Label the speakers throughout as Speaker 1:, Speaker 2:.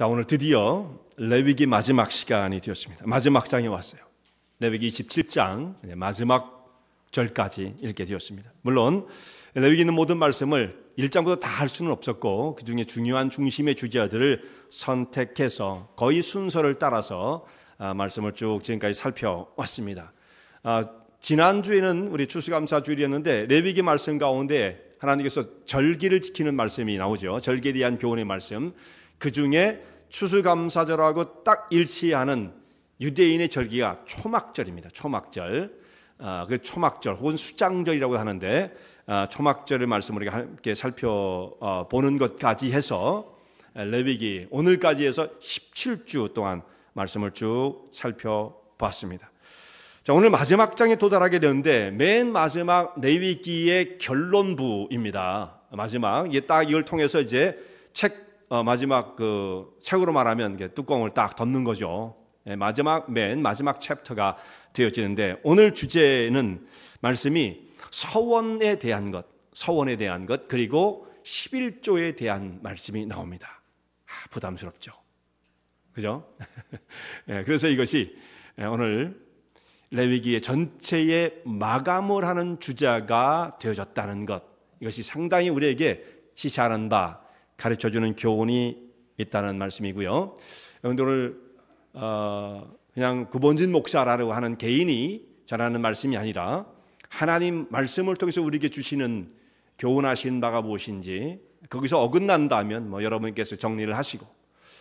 Speaker 1: 자, 오늘 드디어 레위기 마지막 시간이 되었습니다. 마지막 장에 왔어요. 레위기 27장 마지막 절까지 읽게 되었습니다. 물론 레위기 있는 모든 말씀을 1장부터 다 할 수는 없었고 그 중에 중요한 중심의 주제들을 선택해서 거의 순서를 따라서 말씀을 쭉 지금까지 살펴왔습니다. 지난주에는 우리 추수감사주일이었는데 레위기 말씀 가운데 하나님께서 절기를 지키는 말씀이 나오죠. 절기에 대한 교훈의 말씀. 그 중에 추수감사절하고 딱 일치하는 유대인의 절기가 초막절입니다. 초막절. 그 초막절 혹은 수장절이라고 하는데 초막절의 말씀을 우리가 함께 살펴보는 것까지 해서 레위기 오늘까지 해서 17주 동안 말씀을 쭉 살펴봤습니다. 자, 오늘 마지막 장에 도달하게 되는데 맨 마지막 레위기의 결론부입니다. 마지막 이게 딱 이걸 통해서 이제 마지막 그 책으로 말하면 뚜껑을 딱 덮는 거죠. 맨 마지막 챕터가 되어지는데 오늘 주제는 말씀이 서원에 대한 것 그리고 11조에 대한 말씀이 나옵니다. 부담스럽죠, 그죠? 그래서 이것이 오늘 레위기의 전체의 마감을 하는 주제가 되어졌다는 것, 이것이 상당히 우리에게 시사하는 바, 가르쳐주는 교훈이 있다는 말씀이고요. 그런데 오늘 그냥 구본진 목사라고 하는 개인이 전하는 말씀이 아니라 하나님 말씀을 통해서 우리에게 주시는 교훈하신 바가 무엇인지 거기서 어긋난다면 여러분께서 정리를 하시고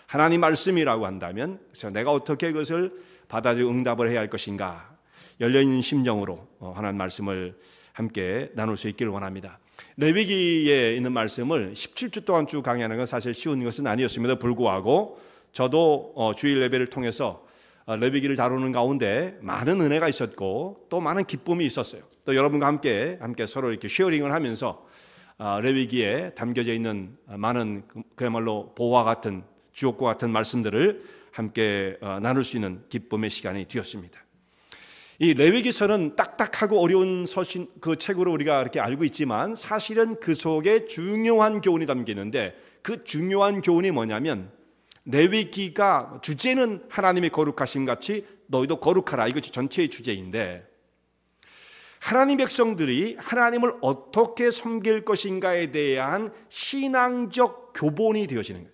Speaker 1: 하나님 말씀이라고 한다면 그래서 내가 어떻게 그것을 받아들이고 응답을 해야 할 것인가 열려있는 심정으로 하나님 말씀을 함께 나눌 수 있기를 원합니다. 레위기에 있는 말씀을 17주 동안 쭉 강의하는 건 사실 쉬운 것은 아니었음에도 불구하고 저도 주일 예배를 통해서 레위기를 다루는 가운데 많은 은혜가 있었고 또 많은 기쁨이 있었어요. 또 여러분과 함께 서로 이렇게 쉐어링을 하면서 레위기에 담겨져 있는 많은 그야말로 보화 같은 주옥과 같은 말씀들을 함께 나눌 수 있는 기쁨의 시간이 되었습니다. 이 레위기서는 딱딱하고 어려운 서신 그 책으로 우리가 이렇게 알고 있지만 사실은 그 속에 중요한 교훈이 담기는데 그 중요한 교훈이 뭐냐면 레위기가 주제는 하나님의 거룩하심 같이 너희도 거룩하라, 이것이 전체의 주제인데 하나님 백성들이 하나님을 어떻게 섬길 것인가에 대한 신앙적 교본이 되어지는 거예요.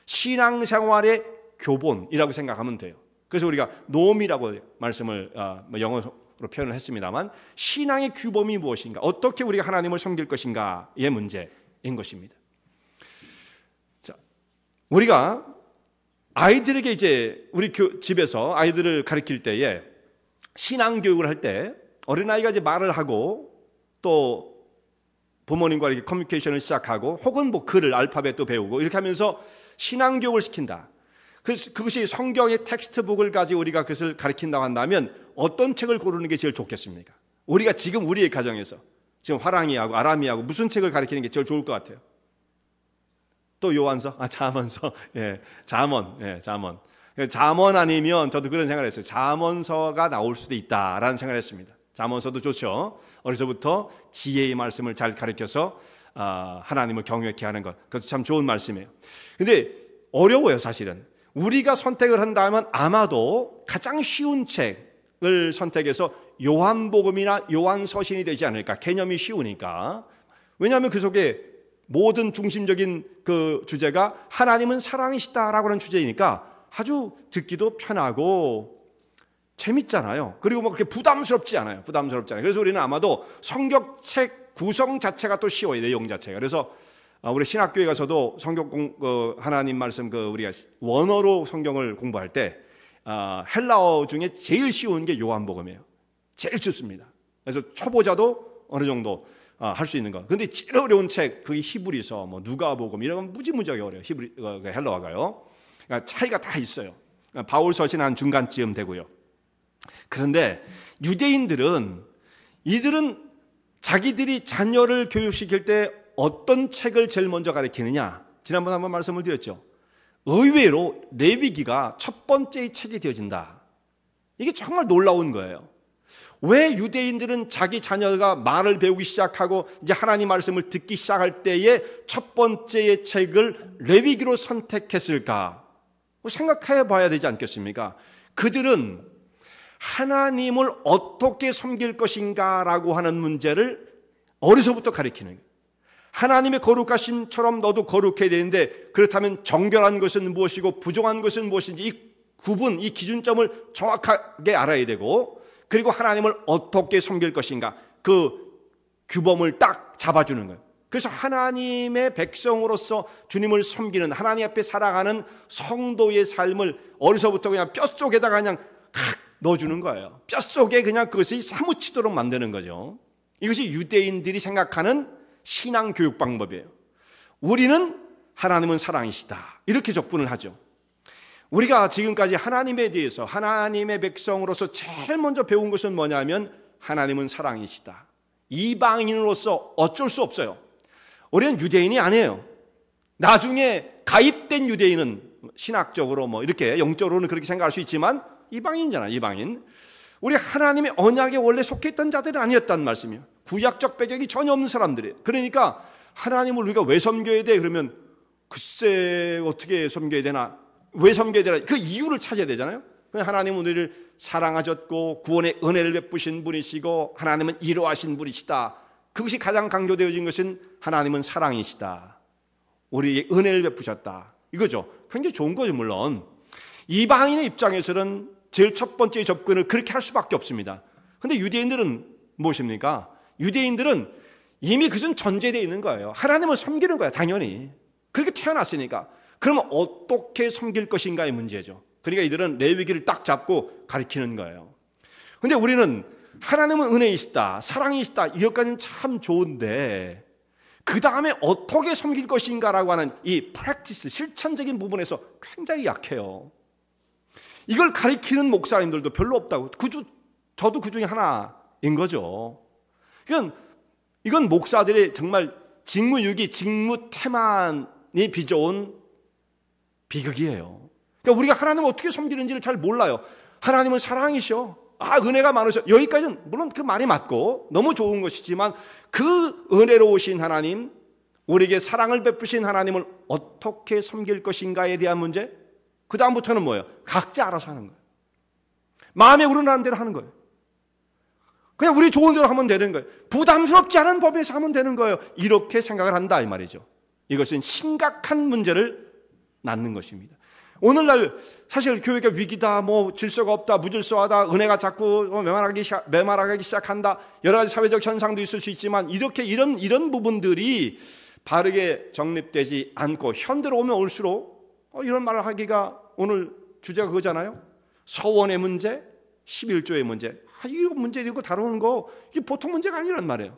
Speaker 1: 신앙생활의 교본이라고 생각하면 돼요. 그래서 우리가 노음이라고 말씀을 영어로 표현을 했습니다만 신앙의 규범이 무엇인가, 어떻게 우리가 하나님을 섬길 것인가의 문제인 것입니다. 자, 우리가 아이들에게 이제 우리 집에서 아이들을 가르칠 때에 신앙 교육을 할 때 어린아이가 이제 말을 하고 또 부모님과 이렇게 커뮤니케이션을 시작하고 혹은 글을 알파벳도 배우고 이렇게 하면서 신앙 교육을 시킨다. 그것이 성경의 텍스트북을 가지고 우리가 그것을 가르친다고 한다면 어떤 책을 고르는 게 제일 좋겠습니까? 우리가 지금 우리의 가정에서 지금 화랑이하고 아람이하고 무슨 책을 가르치는 게 제일 좋을 것 같아요? 또 요한서? 잠언서. 잠언. 잠언 아니면 저도 그런 생각을 했어요. 잠언서가 나올 수도 있다라는 생각을 했습니다. 잠언서도 좋죠. 어려서부터 지혜의 말씀을 잘 가르쳐서 하나님을 경외케 하는 것, 그것도 참 좋은 말씀이에요. 근데 어려워요, 사실은. 우리가 선택을 한다면 아마도 가장 쉬운 책을 선택해서 요한복음이나 요한서신이 되지 않을까. 개념이 쉬우니까. 왜냐하면 그 속에 모든 중심적인 그 주제가 하나님은 사랑이시다라고 하는 주제이니까 아주 듣기도 편하고 재밌잖아요. 그리고 그렇게 부담스럽지 않아요. 그래서 우리는 아마도 성경책 구성 자체가 또 쉬워요, 내용 자체가. 그래서 우리 신학교에 가서도 성경 하나님 말씀 우리가 원어로 성경을 공부할 때 헬라어 중에 제일 쉬운 게 요한복음이에요. 제일 쉽습니다. 그래서 초보자도 어느 정도 할 수 있는 거. 근데 제일 어려운 책 그게 히브리서, 누가복음 이런 건 무지무지하게 어려요. 헬라어가요. 그러니까 차이가 다 있어요. 바울서신 한 중간쯤 되고요. 그런데 유대인들은 자기들이 자녀를 교육시킬 때 어떤 책을 제일 먼저 가르치느냐? 지난번에 한번 말씀을 드렸죠. 의외로 레위기가 첫 번째의 책이 되어진다. 이게 정말 놀라운 거예요. 왜 유대인들은 자기 자녀가 말을 배우기 시작하고 이제 하나님 말씀을 듣기 시작할 때에 첫 번째의 책을 레위기로 선택했을까? 생각해 봐야 되지 않겠습니까? 그들은 하나님을 어떻게 섬길 것인가라고 하는 문제를 어려서부터 가르치는 거예요. 하나님의 거룩하심처럼 너도 거룩해야 되는데, 그렇다면 정결한 것은 무엇이고 부정한 것은 무엇인지 이 구분, 이 기준점을 정확하게 알아야 되고, 그리고 하나님을 어떻게 섬길 것인가, 그 규범을 딱 잡아주는 거예요. 그래서 하나님의 백성으로서 주님을 섬기는, 하나님 앞에 살아가는 성도의 삶을 어려서부터 그냥 뼛속에다가 그냥 넣어주는 거예요. 뼛속에 그냥 그것이 사무치도록 만드는 거죠. 이것이 유대인들이 생각하는 신앙 교육 방법이에요. 우리는 하나님은 사랑이시다, 이렇게 접근을 하죠. 우리가 지금까지 하나님에 대해서, 하나님의 백성으로서 제일 먼저 배운 것은 뭐냐면 하나님은 사랑이시다. 이방인으로서 어쩔 수 없어요. 우리는 유대인이 아니에요. 나중에 가입된 유대인은 신학적으로 뭐 이렇게 영적으로는 그렇게 생각할 수 있지만 이방인이잖아요. 이방인. 우리 하나님의 언약에 원래 속해 있던 자들은 아니었단 말씀이에요. 구약적 배경이 전혀 없는 사람들이에요. 그러니까 하나님을 우리가 왜 섬겨야 돼? 그러면 글쎄 어떻게 섬겨야 되나? 왜 섬겨야 되나? 그 이유를 찾아야 되잖아요. 하나님은 우리를 사랑하셨고 구원의 은혜를 베푸신 분이시고 하나님은 이로하신 분이시다. 그것이 가장 강조되어진 것은 하나님은 사랑이시다, 우리에게 은혜를 베푸셨다, 이거죠. 굉장히 좋은 거죠. 물론 이방인의 입장에서는 제일 첫 번째 접근을 그렇게 할 수밖에 없습니다. 그런데 유대인들은 무엇입니까? 유대인들은 이미 그것은 전제되어 있는 거예요. 하나님을 섬기는 거야, 당연히. 그렇게 태어났으니까. 그러면 어떻게 섬길 것인가의 문제죠. 그러니까 이들은 레위기를 딱 잡고 가르치는 거예요. 그런데 우리는 하나님은 은혜이시다, 사랑이시다, 이것까지는 참 좋은데 그 다음에 어떻게 섬길 것인가라고 하는 이 프랙티스, 실천적인 부분에서 굉장히 약해요. 이걸 가르치는 목사님들도 별로 없다고. 저도 그 중에 하나인 거죠. 이건 목사들의 정말 직무유기, 직무태만이 빚어온 비극이에요. 그러니까 우리가 하나님을 어떻게 섬기는지를 잘 몰라요. 하나님은 사랑이셔, 은혜가 많으셔, 여기까지는 물론 그 말이 맞고 너무 좋은 것이지만 그 은혜로우신 하나님, 우리에게 사랑을 베푸신 하나님을 어떻게 섬길 것인가에 대한 문제, 그 다음부터는 뭐예요? 각자 알아서 하는 거예요. 마음에 우러나는 대로 하는 거예요. 그냥 우리 좋은 대로 하면 되는 거예요. 부담스럽지 않은 법에서 하면 되는 거예요. 이렇게 생각을 한다, 이 말이죠. 이것은 심각한 문제를 낳는 것입니다. 오늘날 사실 교회가 위기다, 뭐 질서가 없다, 무질서하다, 은혜가 자꾸 메말하기 시작한다, 여러 가지 사회적 현상도 있을 수 있지만 이런 부분들이 바르게 정립되지 않고 현대로 오면 올수록 이런 말을 하기가, 오늘 주제가 그거잖아요. 서원의 문제, 11조의 문제. 이거 문제 이거 다루는 거 이게 보통 문제가 아니란 말이에요.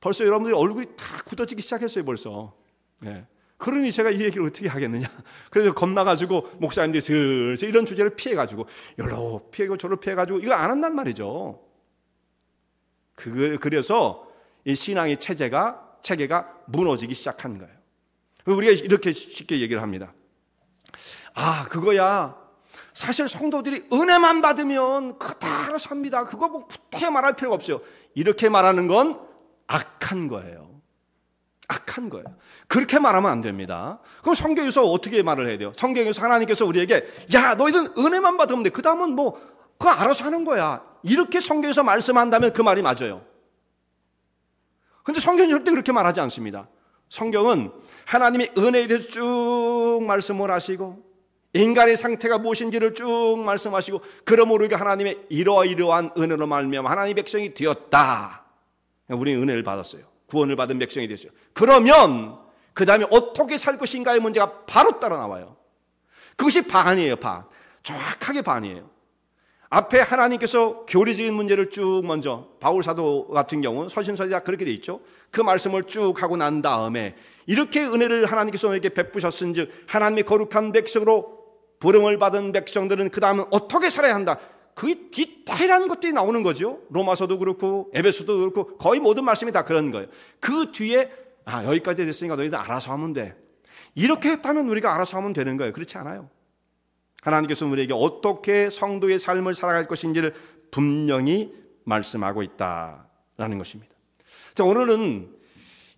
Speaker 1: 벌써 여러분들이 얼굴이 다 굳어지기 시작했어요, 벌써. 네. 그러니 제가 이 얘기를 어떻게 하겠느냐. 그래서 겁나가지고 목사님들이 슬슬 이런 주제를 피해가지고 여기로 피하고 저로 피해가지고 이거 안 한단 말이죠. 그래서 이 신앙의 체계가 무너지기 시작한 거예요. 우리가 이렇게 쉽게 얘기를 합니다. 그거야. 사실 성도들이 은혜만 받으면 그거 다 알아서 합니다. 그거 뭐 구태 말할 필요가 없어요. 이렇게 말하는 건 악한 거예요. 악한 거예요. 그렇게 말하면 안 됩니다. 그럼 성경에서 어떻게 말을 해야 돼요? 성경에서 하나님께서 우리에게 야, 너희들은 은혜만 받으면 돼, 그 다음은 뭐 그거 알아서 하는 거야, 이렇게 성경에서 말씀한다면 그 말이 맞아요. 그런데 성경은 절대 그렇게 말하지 않습니다. 성경은 하나님의 은혜에 대해서 쭉 말씀을 하시고 인간의 상태가 무엇인지를 쭉 말씀하시고, 그러므로 우리가 하나님의 이러이러한 은혜로 말미암아 하나님의 백성이 되었다. 우리는 은혜를 받았어요. 구원을 받은 백성이 되었어요. 그러면 그 다음에 어떻게 살 것인가의 문제가 바로 따라 나와요. 그것이 반이에요. 반. 정확하게 반이에요. 앞에 하나님께서 교리적인 문제를 쭉 먼저, 바울 사도 같은 경우 서신서자 그렇게 돼 있죠. 그 말씀을 쭉 하고 난 다음에 이렇게 은혜를 하나님께서 너에게 베푸셨은즉 하나님의 거룩한 백성으로 부름을 받은 백성들은 그 다음은 어떻게 살아야 한다. 그 디테일한 것들이 나오는 거죠. 로마서도 그렇고 에베소도 그렇고 거의 모든 말씀이 다 그런 거예요. 그 뒤에 여기까지 됐으니까 너희들 알아서 하면 돼, 이렇게 했다면 우리가 알아서 하면 되는 거예요. 그렇지 않아요. 하나님께서 우리에게 어떻게 성도의 삶을 살아갈 것인지를 분명히 말씀하고 있다라는 것입니다. 자, 오늘은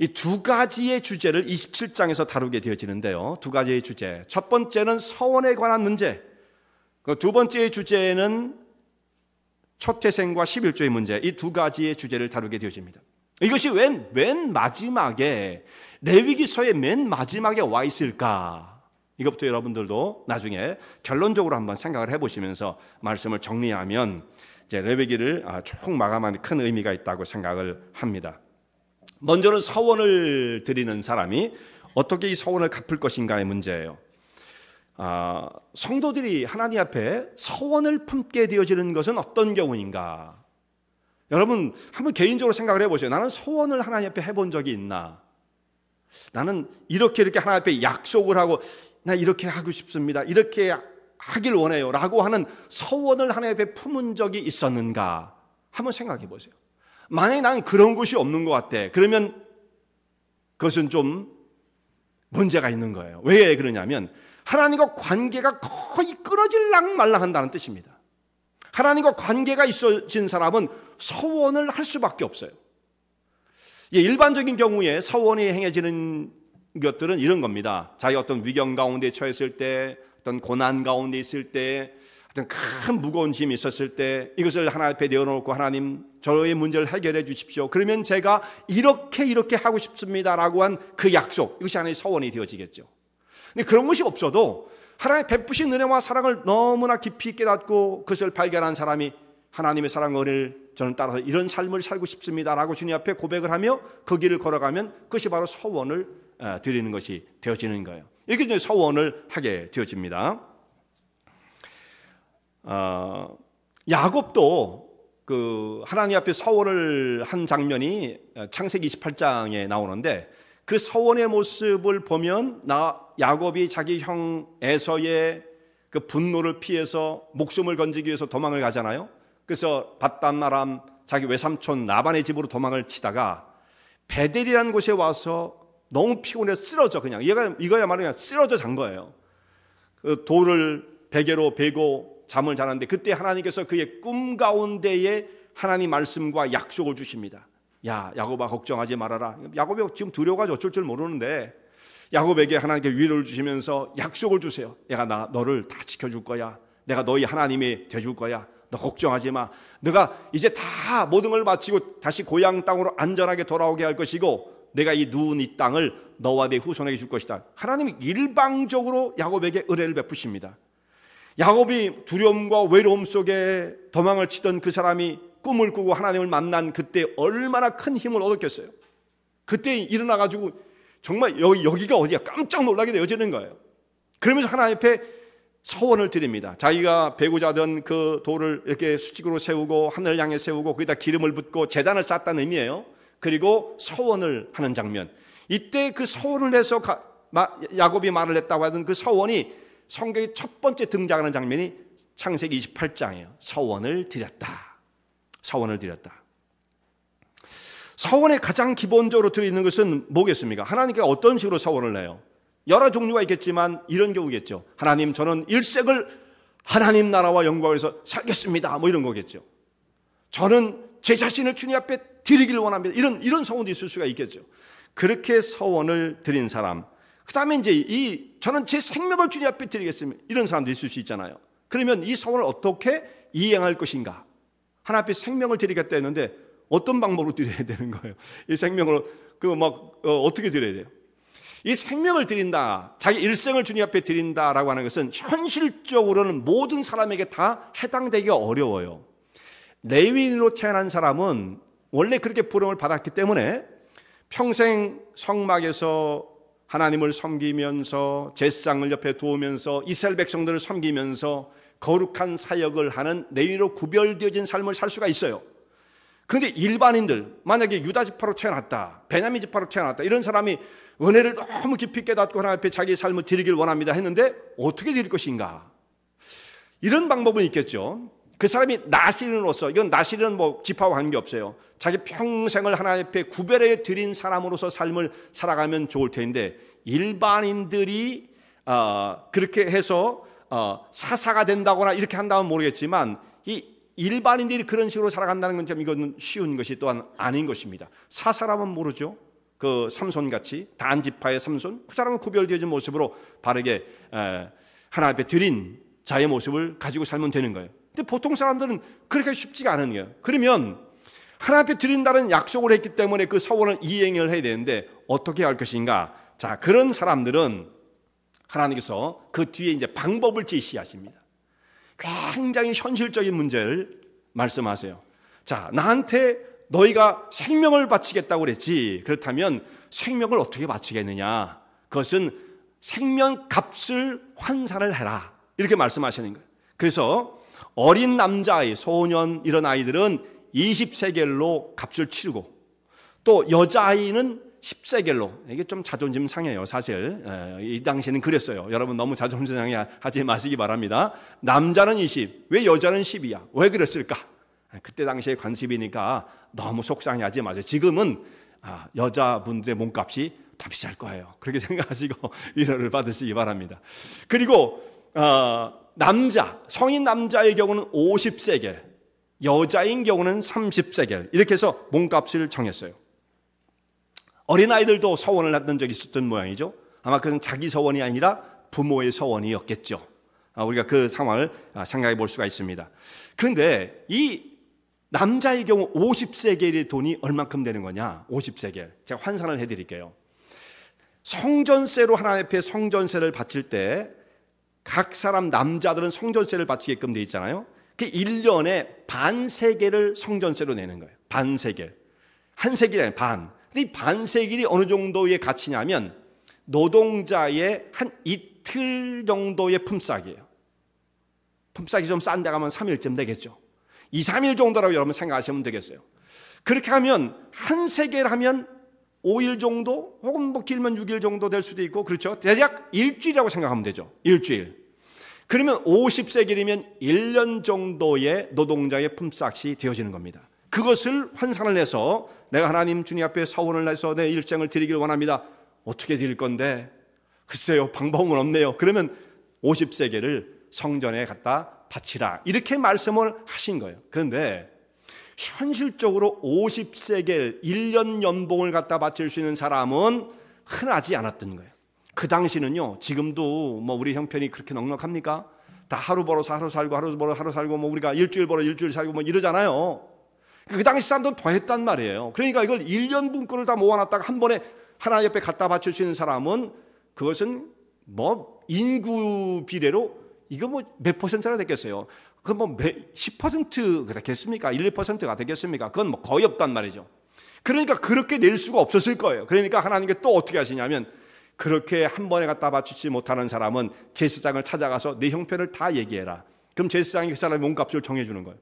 Speaker 1: 이 두 가지의 주제를 27장에서 다루게 되어지는데요. 두 가지의 주제. 첫 번째는 서원에 관한 문제. 그 두 번째의 주제는 초태생과 11조의 문제. 이 두 가지의 주제를 다루게 되어집니다. 이것이 맨 마지막에, 레위기서의 맨 마지막에 와 있을까? 이것부터 여러분들도 나중에 결론적으로 한번 생각을 해보시면서 말씀을 정리하면 이제 레위기를 총 마감하는 큰 의미가 있다고 생각을 합니다. 먼저는 서원을 드리는 사람이 어떻게 이 서원을 갚을 것인가의 문제예요. 성도들이 하나님 앞에 서원을 품게 되어지는 것은 어떤 경우인가? 여러분 한번 개인적으로 생각을 해보세요. 나는 서원을 하나님 앞에 해본 적이 있나? 나는 이렇게 하나님 앞에 약속을 하고 나 이렇게 하고 싶습니다, 이렇게 하길 원해요 라고 하는 서원을 하나님 앞에 품은 적이 있었는가? 한번 생각해 보세요. 만약에 나는 그런 것이 없는 것 같아, 그러면 그것은 좀 문제가 있는 거예요. 왜 그러냐면 하나님과 관계가 거의 끊어질랑 말랑 한다는 뜻입니다. 하나님과 관계가 있어진 사람은 서원을 할 수밖에 없어요. 일반적인 경우에 서원이 행해지는 것들은 이런 겁니다. 자기가 어떤 위경 가운데 처했을 때, 어떤 고난 가운데 있을 때, 어떤 큰 무거운 짐이 있었을 때 이것을 하나님 앞에 내어놓고 하나님 저의 문제를 해결해 주십시오. 그러면 제가 이렇게 하고 싶습니다라고 한 그 약속, 이것이 하나님의 서원이 되어지겠죠. 근데 그런 것이 없어도 하나님의 베푸신 은혜와 사랑을 너무나 깊이 깨닫고 그것을 발견한 사람이 하나님의 사랑 은혜를 저는 따라서 이런 삶을 살고 싶습니다라고 주님 앞에 고백을 하며 그 길을 걸어가면 그것이 바로 서원을 드리는 것이 되어지는 거예요. 이렇게 이제 서원을 하게 되어집니다. 야곱도 그 하나님 앞에 서원을 한 장면이 창세기 28장에 나오는데 그 서원의 모습을 보면 야곱이 자기 형 에서의 그 분노를 피해서 목숨을 건지기 위해서 도망을 가잖아요. 그래서 밧단 아람 자기 외삼촌 라반의 집으로 도망을 치다가 베델이라는 곳에 와서 너무 피곤해 쓰러져, 그냥 이거야말로 그냥 쓰러져 잔 거예요. 그 돌을 베개로 베고 잠을 자는데 그때 하나님께서 그의 꿈 가운데에 하나님 말씀과 약속을 주십니다. 야, 야곱아 걱정하지 말아라. 야곱이 지금 두려워가지고 어쩔 줄 모르는데 야곱에게 하나님께 위로를 주시면서 약속을 주세요. 내가 너를 다 지켜줄 거야. 내가 너희 하나님이 돼줄 거야. 너 걱정하지 마. 내가 이제 다 모든 걸 마치고 다시 고향 땅으로 안전하게 돌아오게 할 것이고 내가 이 누운 이 땅을 너와 네 후손에게 줄 것이다. 하나님이 일방적으로 야곱에게 은혜를 베푸십니다. 야곱이 두려움과 외로움 속에 도망을 치던 그 사람이 꿈을 꾸고 하나님을 만난 그때 얼마나 큰 힘을 얻었겠어요. 그때 일어나가지고 정말 여기가 어디야 깜짝 놀라게 되어지는 거예요. 그러면서 하나님 앞에 서원을 드립니다. 자기가 베고자 하던 그 돌을 이렇게 수직으로 세우고 하늘을 향해 세우고 거기다 기름을 붓고 제단을 쌓았다는 의미예요. 그리고 서원을 하는 장면, 이때 그 서원을 해서 야곱이 말을 했다고 하던 그 서원이 성경의 첫 번째 등장하는 장면이 창세기 28장이에요. 서원을 드렸다. 서원을 드렸다. 서원에 가장 기본적으로 드리는 것은 뭐겠습니까? 하나님께 어떤 식으로 서원을 해요? 여러 종류가 있겠지만 이런 경우겠죠. 하나님, 저는 일생을 하나님 나라와 영광을 위해서 살겠습니다. 뭐 이런 거겠죠. 저는 제 자신을 주님 앞에 드리길 원합니다. 이런 서원도 있을 수가 있겠죠. 그렇게 서원을 드린 사람, 그 다음에 이제 저는 제 생명을 주님 앞에 드리겠습니다. 이런 사람도 있을 수 있잖아요. 그러면 이 서원을 어떻게 이행할 것인가? 하나님 앞에 생명을 드리겠다 했는데 어떤 방법으로 드려야 되는 거예요? 이 생명을 어떻게 드려야 돼요? 이 생명을 드린다, 자기 일생을 주님 앞에 드린다라고 하는 것은 현실적으로는 모든 사람에게 다 해당되기가 어려워요. 레위인으로 태어난 사람은 원래 그렇게 부름을 받았기 때문에 평생 성막에서 하나님을 섬기면서 제사장을 옆에 두면서 이스라엘 백성들을 섬기면서 거룩한 사역을 하는 레위인으로 구별되어진 삶을 살 수가 있어요. 그런데 일반인들, 만약에 유다 지파로 태어났다, 베냐민 지파로 태어났다, 이런 사람이 은혜를 너무 깊이 깨닫고 하나님 앞에 자기의 삶을 드리길 원합니다 했는데 어떻게 드릴 것인가? 이런 방법은 있겠죠. 그 사람이 나실인으로서, 이건 나실인은 지파와 관계없어요. 자기 평생을 하나님 앞에 구별해 드린 사람으로서 삶을 살아가면 좋을 텐데, 일반인들이 그렇게 해서 사사가 된다거나 이렇게 한다면 모르겠지만, 이 일반인들이 그런 식으로 살아간다는 건 참 이건 쉬운 것이 또한 아닌 것입니다. 사사라면 모르죠. 그 삼손같이 단 지파의 삼손, 그 사람은 구별되어진 모습으로 바르게 하나님 앞에 드린 자의 모습을 가지고 살면 되는 거예요. 근데 보통 사람들은 그렇게 쉽지가 않은 거예요. 그러면 하나님 앞에 드린다는 약속을 했기 때문에 그 서원을 이행을 해야 되는데 어떻게 할 것인가? 자, 그런 사람들은 하나님께서 그 뒤에 이제 방법을 제시하십니다. 굉장히 현실적인 문제를 말씀하세요. 자, 나한테 너희가 생명을 바치겠다고 그랬지. 그렇다면 생명을 어떻게 바치겠느냐? 그것은 생명값을 환산을 해라. 이렇게 말씀하시는 거예요. 그래서 어린 남자아이, 소년 이런 아이들은 20세겔로 값을 치르고 또 여자아이는 10세겔로, 이게 좀 자존심 상해요. 사실 이 당시에는 그랬어요. 여러분 너무 자존심 상해하지 마시기 바랍니다. 남자는 20, 왜 여자는 10이야? 왜 그랬을까? 그때 당시에 관습이니까 너무 속상해하지 마세요. 지금은 여자분들의 몸값이 더 비쌀 거예요. 그렇게 생각하시고 위로를 받으시기 바랍니다. 그리고 남자, 성인 남자의 경우는 50세겔, 여자인 경우는 30세겔 이렇게 해서 몸값을 정했어요. 어린아이들도 서원을 했던 적이 있었던 모양이죠. 아마 그건 자기 서원이 아니라 부모의 서원이었겠죠. 우리가 그 상황을 생각해 볼 수가 있습니다. 그런데 이 남자의 경우 50세겔의 돈이 얼만큼 되는 거냐? 50세겔. 제가 환산을 해드릴게요. 성전세로 하나님 앞에 성전세를 바칠 때 각 사람 남자들은 성전세를 바치게끔 돼 있잖아요. 그 1년에 반세겔을 성전세로 내는 거예요. 반세겔. 한 세겔이 아니라 반. 근데 이 반세겔이 어느 정도의 가치냐면 노동자의 한 이틀 정도의 품삯이에요. 품삯이 좀 싼 데 가면 3일쯤 되겠죠. 2, 3일 정도라고 여러분 생각하시면 되겠어요. 그렇게 하면 한 세겔 하면 5일 정도 혹은 뭐 길면 6일 정도 될 수도 있고 그렇죠. 대략 일주일이라고 생각하면 되죠. 일주일. 그러면 50세겔이면 1년 정도의 노동자의 품삯이 되어지는 겁니다. 그것을 환산을 해서 내가 하나님 주님 앞에 서원을 해서 내 일생을 드리길 원합니다. 어떻게 드릴 건데? 글쎄요, 방법은 없네요. 그러면 50세겔을 성전에 갖다 바치라. 이렇게 말씀을 하신 거예요. 그런데 현실적으로 50세겔 1년 연봉을 갖다 바칠 수 있는 사람은 흔하지 않았던 거예요. 그 당시는요, 지금도 뭐 우리 형편이 그렇게 넉넉합니까? 다 하루 벌어서 하루 살고 하루 벌어 하루 살고 뭐 우리가 일주일 벌어 일주일 살고 뭐 이러잖아요. 그 당시 사람들은 더 했단 말이에요. 그러니까 이걸 1년 분권을 다 모아놨다가 한 번에 하나님 옆에 갖다 바칠 수 있는 사람은 그것은 뭐 인구 비례로 이거 뭐 몇 퍼센트가 되겠어요? 그건 뭐 10%가 되겠습니까? 1, 2%가 되겠습니까? 그건 뭐 거의 없단 말이죠. 그러니까 그렇게 낼 수가 없었을 거예요. 그러니까 하나님께 또 어떻게 하시냐면 그렇게 한 번에 갖다 바치지 못하는 사람은 제사장을 찾아가서 내 형편을 다 얘기해라. 그럼 제사장이 그 사람의 몸값을 정해주는 거예요.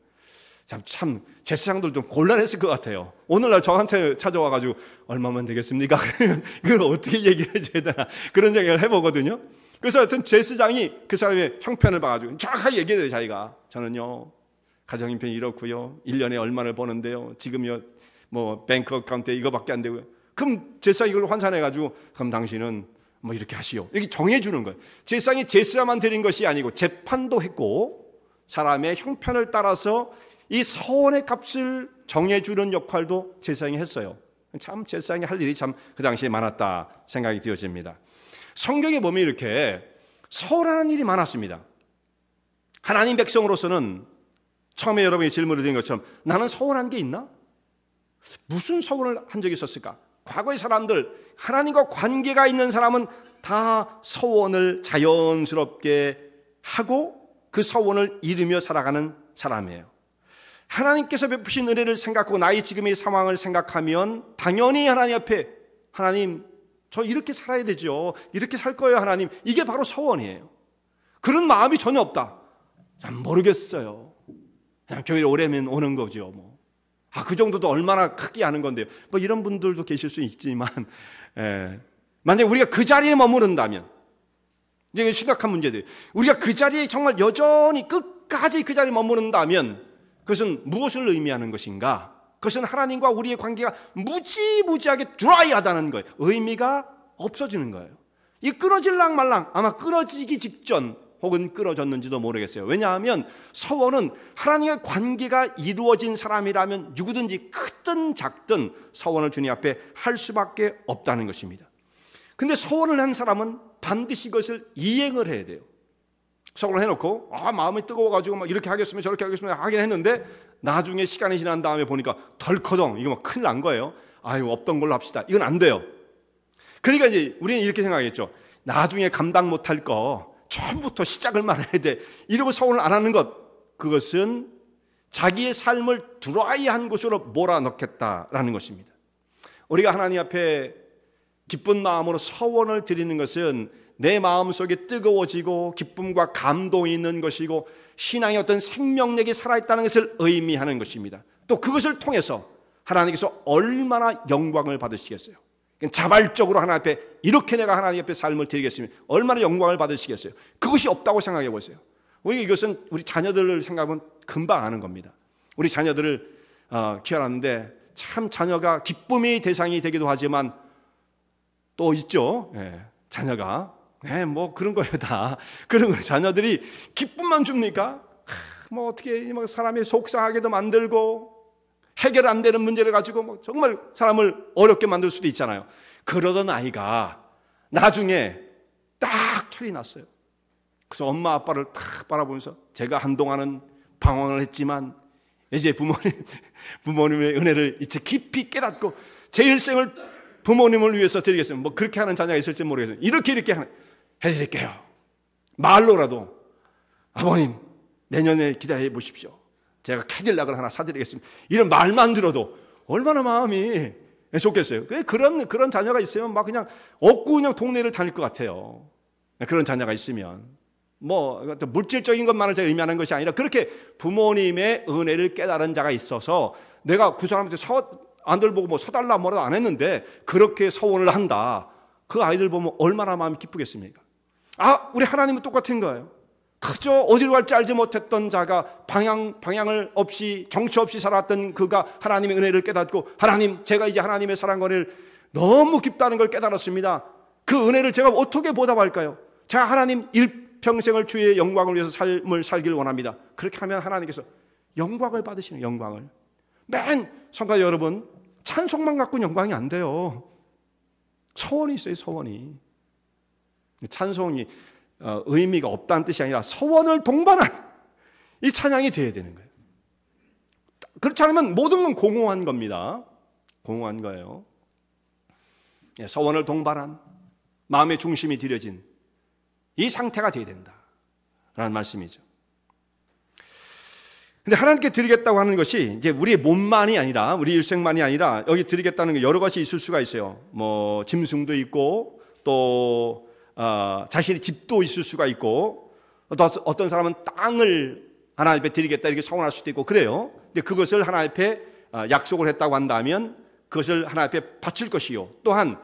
Speaker 1: 참 제사장들 좀 곤란했을 것 같아요. 오늘날 저한테 찾아와가지고 얼마면 되겠습니까? 그러면 이걸 어떻게 얘기해줘야 되나 그런 얘기를 해보거든요. 그래서 하여튼 제사장이 그 사람의 형편을 봐가지고 정확하게 얘기해요. 자기가 저는요 가정 형편이 이렇고요 1년에 얼마를 버는데요 지금요 뭐 뱅크 어카운트에 이거밖에 안 되고요. 그럼 제사장이 이걸 환산해가지고 그럼 당신은 뭐 이렇게 하시오 이렇게 정해주는 거예요. 제사장이 제사만 드린 것이 아니고 재판도 했고 사람의 형편을 따라서 이 서원의 값을 정해주는 역할도 제사장이 했어요. 참 제사장이 할 일이 참 그 당시에 많았다 생각이 되어집니다. 성경에 보면 이렇게 서원하는 일이 많았습니다. 하나님 백성으로서는 처음에 여러분이 질문을 드린 것처럼 나는 서원한 게 있나? 무슨 서원을 한 적이 있었을까? 과거의 사람들, 하나님과 관계가 있는 사람은 다 서원을 자연스럽게 하고 그 서원을 이루며 살아가는 사람이에요. 하나님께서 베푸신 은혜를 생각하고 나의 지금의 상황을 생각하면 당연히 하나님 앞에 하나님 저 이렇게 살아야 되죠. 이렇게 살 거예요 하나님. 이게 바로 서원이에요. 그런 마음이 전혀 없다. 참 모르겠어요. 그냥 교회에 오래면 오는 거죠. 뭐. 그 정도도 얼마나 크게 아는 건데요. 뭐 이런 분들도 계실 수 있지만 만약에 우리가 그 자리에 머무른다면 이게 심각한 문제들이에요. 우리가 그 자리에 정말 여전히 끝까지 그 자리에 머무른다면 그것은 무엇을 의미하는 것인가? 그것은 하나님과 우리의 관계가 무지무지하게 드라이하다는 거예요. 의미가 없어지는 거예요. 이 끊어질랑 말랑 아마 끊어지기 직전 혹은 끊어졌는지도 모르겠어요. 왜냐하면 서원은 하나님의 관계가 이루어진 사람이라면 누구든지 크든 작든 서원을 주님 앞에 할 수밖에 없다는 것입니다. 근데 서원을 한 사람은 반드시 그것을 이행을 해야 돼요. 서원을 해놓고 마음이 뜨거워가지고 막 이렇게 하겠으면 저렇게 하겠으면 하긴 했는데 나중에 시간이 지난 다음에 보니까 덜커덩 이거 막 큰일 난 거예요. 아유, 없던 걸로 합시다. 이건 안 돼요. 그러니까 이제 우리는 이렇게 생각했죠. 나중에 감당 못할 거 처음부터 시작을 말해야 돼. 이러고 서원을 안 하는 것, 그것은 자기의 삶을 드라이한 곳으로 몰아넣겠다라는 것입니다. 우리가 하나님 앞에 기쁜 마음으로 서원을 드리는 것은 내 마음속에 뜨거워지고 기쁨과 감동이 있는 것이고 신앙의 어떤 생명력이 살아있다는 것을 의미하는 것입니다. 또 그것을 통해서 하나님께서 얼마나 영광을 받으시겠어요. 자발적으로 하나님 앞에 이렇게 내가 하나님 앞에 삶을 드리겠으면 얼마나 영광을 받으시겠어요. 그것이 없다고 생각해 보세요. 우리 이것은 우리 자녀들을 생각하면 금방 아는 겁니다. 우리 자녀들을 키워놨는데 참 자녀가 기쁨의 대상이 되기도 하지만 또 있죠. 자녀가 뭐 그런 거예요. 다 그런 거예요. 자녀들이 기쁨만 줍니까? 뭐 어떻게 사람이 속상하게도 만들고 해결 안 되는 문제를 가지고 뭐 정말 사람을 어렵게 만들 수도 있잖아요. 그러던 아이가 나중에 딱 철이 났어요. 그래서 엄마 아빠를 딱 바라보면서 제가 한동안은 방황을 했지만 이제 부모님의 은혜를 이제 깊이 깨닫고 제 일생을 부모님을 위해서 드리겠습니다. 뭐 그렇게 하는 자녀가 있을지 모르겠어요. 이렇게 해드릴게요. 말로라도 아버님 내년에 기대해 보십시오. 제가 캐딜락을 하나 사드리겠습니다. 이런 말만 들어도 얼마나 마음이 좋겠어요. 그런 자녀가 있으면 막 그냥 얻고 그냥 동네를 다닐 것 같아요. 그런 자녀가 있으면 뭐 물질적인 것만을 제가 의미하는 것이 아니라 그렇게 부모님의 은혜를 깨달은 자가 있어서 내가 그 사람한테 아들 보고 뭐 사달라 뭐라도 안 했는데 그렇게 서원을 한다. 그 아이들 보면 얼마나 마음이 기쁘겠습니까? 우리 하나님은 똑같은 거예요. 그저 어디로 갈지 알지 못했던 자가 방향을 없이 정처 없이 살았던 그가 하나님의 은혜를 깨닫고 하나님 제가 이제 하나님의 사랑과 은혜를 너무 깊다는 걸 깨달았습니다. 그 은혜를 제가 어떻게 보답할까요? 제가 하나님 일평생을 주의 영광을 위해서 삶을 살길 원합니다. 그렇게 하면 하나님께서 영광을 받으시는 영광을. 맨 성가 여러분 찬송만 갖고는 영광이 안 돼요. 서원이 있어요. 서원이. 찬송이 의미가 없다는 뜻이 아니라 서원을 동반한 이 찬양이 돼야 되는 거예요. 그렇지 않으면 모든 건 공허한 겁니다. 공허한 거예요. 서원을 동반한 마음의 중심이 들여진 이 상태가 돼야 된다라는 말씀이죠. 근데 하나님께 드리겠다고 하는 것이 이제 우리의 몸만이 아니라 우리 일생만이 아니라 여기 드리겠다는 게 여러 가지 있을 수가 있어요. 뭐 짐승도 있고 또 자신의 집도 있을 수가 있고 또 어떤 사람은 땅을 하나님 앞에 드리겠다 이렇게 서원할 수도 있고 그래요. 근데 그것을 하나님 앞에 약속을 했다고 한다면 그것을 하나님 앞에 바칠 것이요. 또한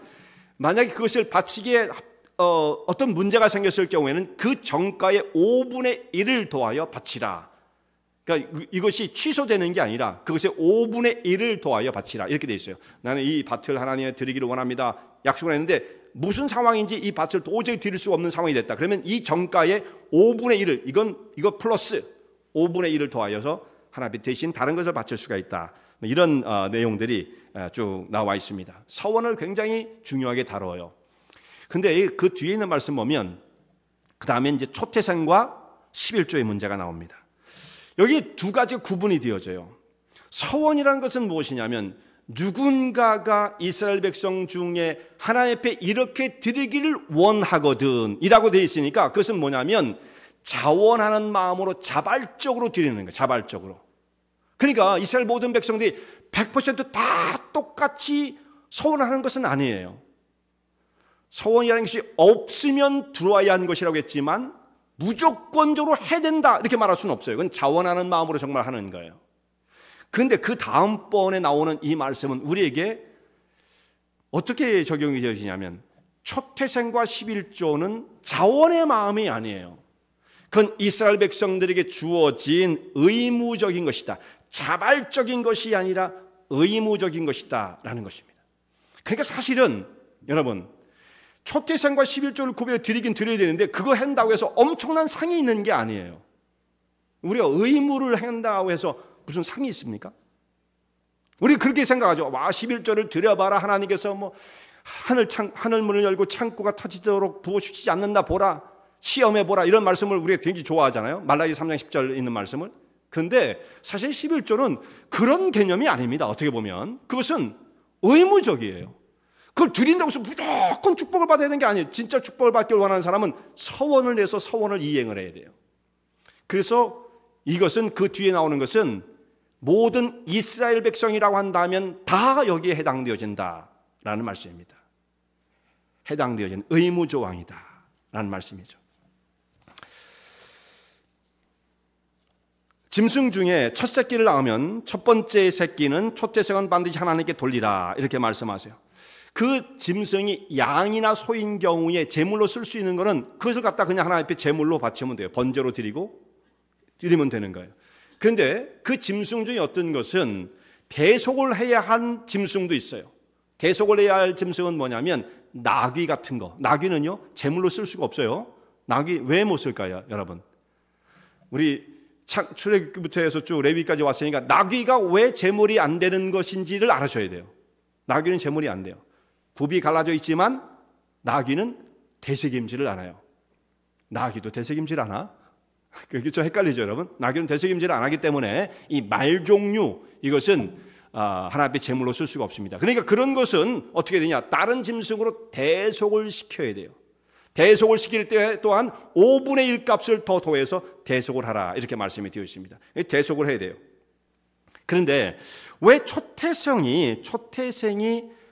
Speaker 1: 만약에 그것을 바치기에 어떤 문제가 생겼을 경우에는 그 정가의 5분의 1을 더하여 바치라. 그러니까 이것이 취소되는 게 아니라 그것의 5분의 1을 더하여 바치라 이렇게 돼 있어요. 나는 이 밭을 하나님께 드리기를 원합니다. 약속을 했는데 무슨 상황인지 이 밭을 도저히 드릴 수 없는 상황이 됐다. 그러면 이 정가의 5분의 1을 이거 플러스 5분의 1을 더하여서 하나님 대신 다른 것을 바칠 수가 있다. 이런 내용들이 쭉 나와 있습니다. 서원을 굉장히 중요하게 다뤄요. 근데 그 뒤에 있는 말씀 보면 그 다음에 이제 초태생과 11조의 문제가 나옵니다. 여기 두 가지 구분이 되어져요. 서원이라는 것은 무엇이냐면 누군가가 이스라엘 백성 중에 하나님 앞에 이렇게 드리기를 원하거든 이라고 되어 있으니까 그것은 뭐냐면 자원하는 마음으로 자발적으로 드리는 거예요. 자발적으로. 그러니까 이스라엘 모든 백성들이 100%다 똑같이 서원하는 것은 아니에요. 서원이라는 것이 없으면 들어와야 하는 것이라고 했지만 무조건적으로 해야 된다 이렇게 말할 수는 없어요. 그건 자원하는 마음으로 정말 하는 거예요. 그런데 그 다음번에 나오는 이 말씀은 우리에게 어떻게 적용이 되어지냐면 초태생과 11조는 자원의 마음이 아니에요. 그건 이스라엘 백성들에게 주어진 의무적인 것이다. 자발적인 것이 아니라 의무적인 것이다 라는 것입니다. 그러니까 사실은 여러분 초태생과 11조를 구별해 드리긴 드려야 되는데 그거 한다고 해서 엄청난 상이 있는 게 아니에요. 우리가 의무를 한다고 해서 무슨 상이 있습니까? 우리 그렇게 생각하죠. 와, 11조를 드려봐라. 하나님께서 뭐 하늘문을 열고 창고가 터지도록 부어주시지 않는다 보라. 시험해보라. 이런 말씀을 우리가 굉장히 좋아하잖아요. 말라기 3장 10절 있는 말씀을. 근데 사실 11조는 그런 개념이 아닙니다. 어떻게 보면 그것은 의무적이에요. 그걸 드린다고 해서 무조건 축복을 받아야 되는 게 아니에요. 진짜 축복을 받기를 원하는 사람은 서원을 내서 서원을 이행을 해야 돼요. 그래서 이것은 그 뒤에 나오는 것은 모든 이스라엘 백성이라고 한다면 다 여기에 해당되어진다라는 말씀입니다. 해당되어진 의무조항이다라는 말씀이죠. 짐승 중에 첫 새끼를 낳으면 첫 번째 새끼는 초태생은 반드시 하나님께 돌리라 이렇게 말씀하세요. 그 짐승이 양이나 소인 경우에 제물로 쓸 수 있는 것은 그것을 갖다 그냥 하나님 앞에 제물로 바치면 돼요. 번제로 드리면 되는 거예요. 그런데 그 짐승 중에 어떤 것은 대속을 해야 한 짐승도 있어요. 대속을 해야 할 짐승은 뭐냐면 나귀 같은 거. 나귀는요 제물로 쓸 수가 없어요. 나귀 왜 못 쓸까요, 여러분? 우리 출애굽부터 해서 쭉 레위기까지 왔으니까 나귀가 왜 제물이 안 되는 것인지를 알아셔야 돼요. 나귀는 제물이 안 돼요. 굽이 갈라져 있지만 나귀는 되새김질을 안 해요. 나귀도 되새김질 안 하나? 그게 좀 헷갈리죠, 여러분? 나귀는 되새김질을 안 하기 때문에 이 말 종류 이것은 하나님 앞에 제물로 쓸 수가 없습니다. 그러니까 그런 것은 어떻게 되냐? 다른 짐승으로 대속을 시켜야 돼요. 대속을 시킬 때 또한 5분의 1 값을 더 더해서 대속을 하라 이렇게 말씀이 되어 있습니다. 대속을 해야 돼요. 그런데 왜 초태생이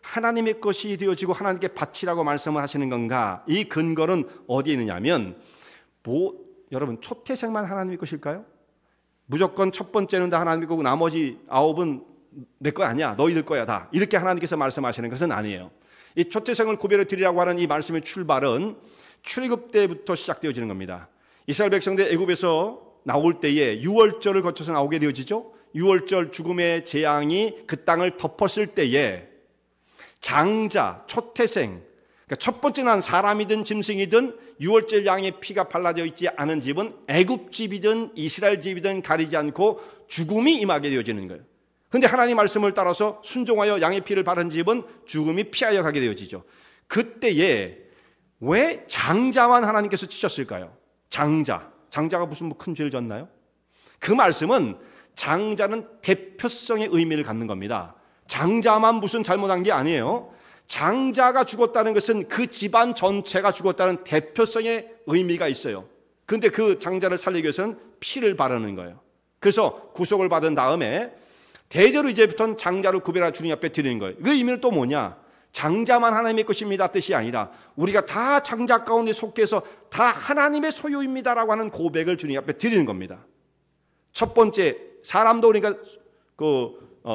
Speaker 1: 하나님의 것이 되어지고 하나님께 바치라고 말씀을 하시는 건가? 이 근거는 어디에 있느냐면 여러분 초태생만 하나님의 것일까요? 무조건 첫 번째는 다 하나님의 거고 나머지 9은 내 거 아니야. 너희들 거야 다. 이렇게 하나님께서 말씀하시는 것은 아니에요. 이 초태생을 구별해 드리라고 하는 이 말씀의 출발은 출애굽 때부터 시작되어지는 겁니다. 이스라엘 백성들 애굽에서 나올 때에 유월절을 거쳐서 나오게 되어지죠. 유월절 죽음의 재앙이 그 땅을 덮었을 때에 장자, 초태생, 그러니까 첫 번째 난 사람이든 짐승이든 유월절 양의 피가 발라져 있지 않은 집은 애굽 집이든 이스라엘 집이든 가리지 않고 죽음이 임하게 되어지는 거예요. 그런데 하나님 말씀을 따라서 순종하여 양의 피를 바른 집은 죽음이 피하여 가게 되어지죠. 그때에 왜 장자만 하나님께서 치셨을까요? 장자가 무슨 큰 죄를 졌나요? 그 말씀은 장자는 대표성의 의미를 갖는 겁니다. 장자만 무슨 잘못한 게 아니에요. 장자가 죽었다는 것은 그 집안 전체가 죽었다는 대표성의 의미가 있어요. 그런데 그 장자를 살리기 위해서는 피를 바르는 거예요. 그래서 구속을 받은 다음에 대대로 이제부터는 장자를 구별하여 주님 앞에 드리는 거예요. 그 의미는 또 뭐냐? 장자만 하나님의 것입니다 뜻이 아니라 우리가 다 장자 가운데 속해서 다 하나님의 소유입니다라고 하는 고백을 주님 앞에 드리는 겁니다. 첫 번째, 사람도 그러니까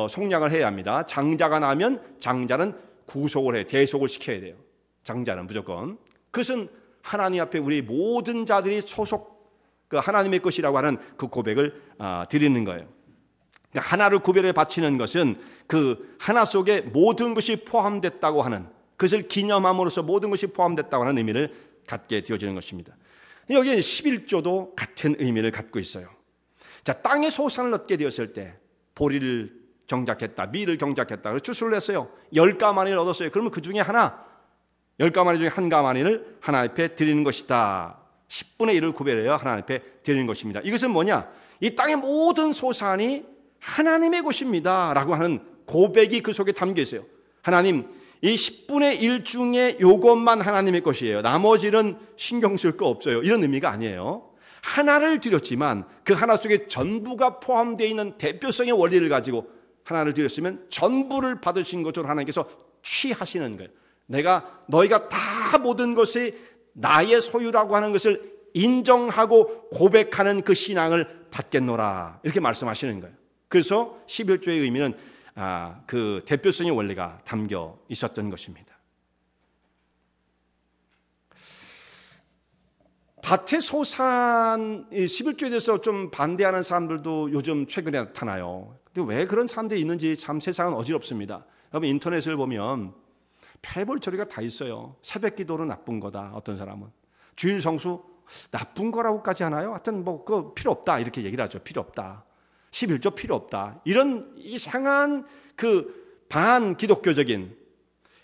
Speaker 1: 속량을 해야 합니다. 장자가 나면 장자는 구속을 해야, 대속을 시켜야 돼요. 장자는 무조건. 그것은 하나님 앞에 우리 모든 자들이 소속 하나님의 것이라고 하는 그 고백을 드리는 거예요. 하나를 구별해 바치는 것은 그 하나 속에 모든 것이 포함됐다고 하는, 그것을 기념함으로써 모든 것이 포함됐다고 하는 의미를 갖게 되어지는 것입니다. 여기 11조도 같은 의미를 갖고 있어요. 자, 땅의 소산을 얻게 되었을 때 보리를 경작했다, 밀을 경작했다, 그래서 추수를 했어요. 10가마니를 얻었어요. 그러면 그 중에 10가마니 중에 한 가마니를 하나님 앞에 드리는 것이다. 10분의 1을 구별해야 하나님 앞에 드리는 것입니다. 이것은 뭐냐? 이 땅의 모든 소산이 하나님의 것입니다 라고 하는 고백이 그 속에 담겨 있어요. 하나님, 이 10분의 1 중에 요것만 하나님의 것이에요. 나머지는 신경 쓸 거 없어요. 이런 의미가 아니에요. 하나를 드렸지만 그 하나 속에 전부가 포함되어 있는 대표성의 원리를 가지고 하나를 드렸으면 전부를 받으신 것으로 하나님께서 취하시는 거예요. 너희가 다 모든 것이 나의 소유라고 하는 것을 인정하고 고백하는 그 신앙을 받겠노라 이렇게 말씀하시는 거예요. 그래서 11조의 의미는 그 대표성의 원리가 담겨 있었던 것입니다. 밭의 소산 11조에 대해서 좀 반대하는 사람들도 요즘 최근에 나타나요. 근데 왜 그런 사람들이 있는지 참 세상은 어지럽습니다. 여러분 인터넷을 보면 별볼 처리가 다 있어요. 새벽 기도는 나쁜 거다. 어떤 사람은 주일 성수 나쁜 거라고까지 하나요? 하여튼 뭐 그거 필요 없다 이렇게 얘기를 하죠. 필요 없다. 11조 필요 없다. 이런 이상한 그 반기독교적인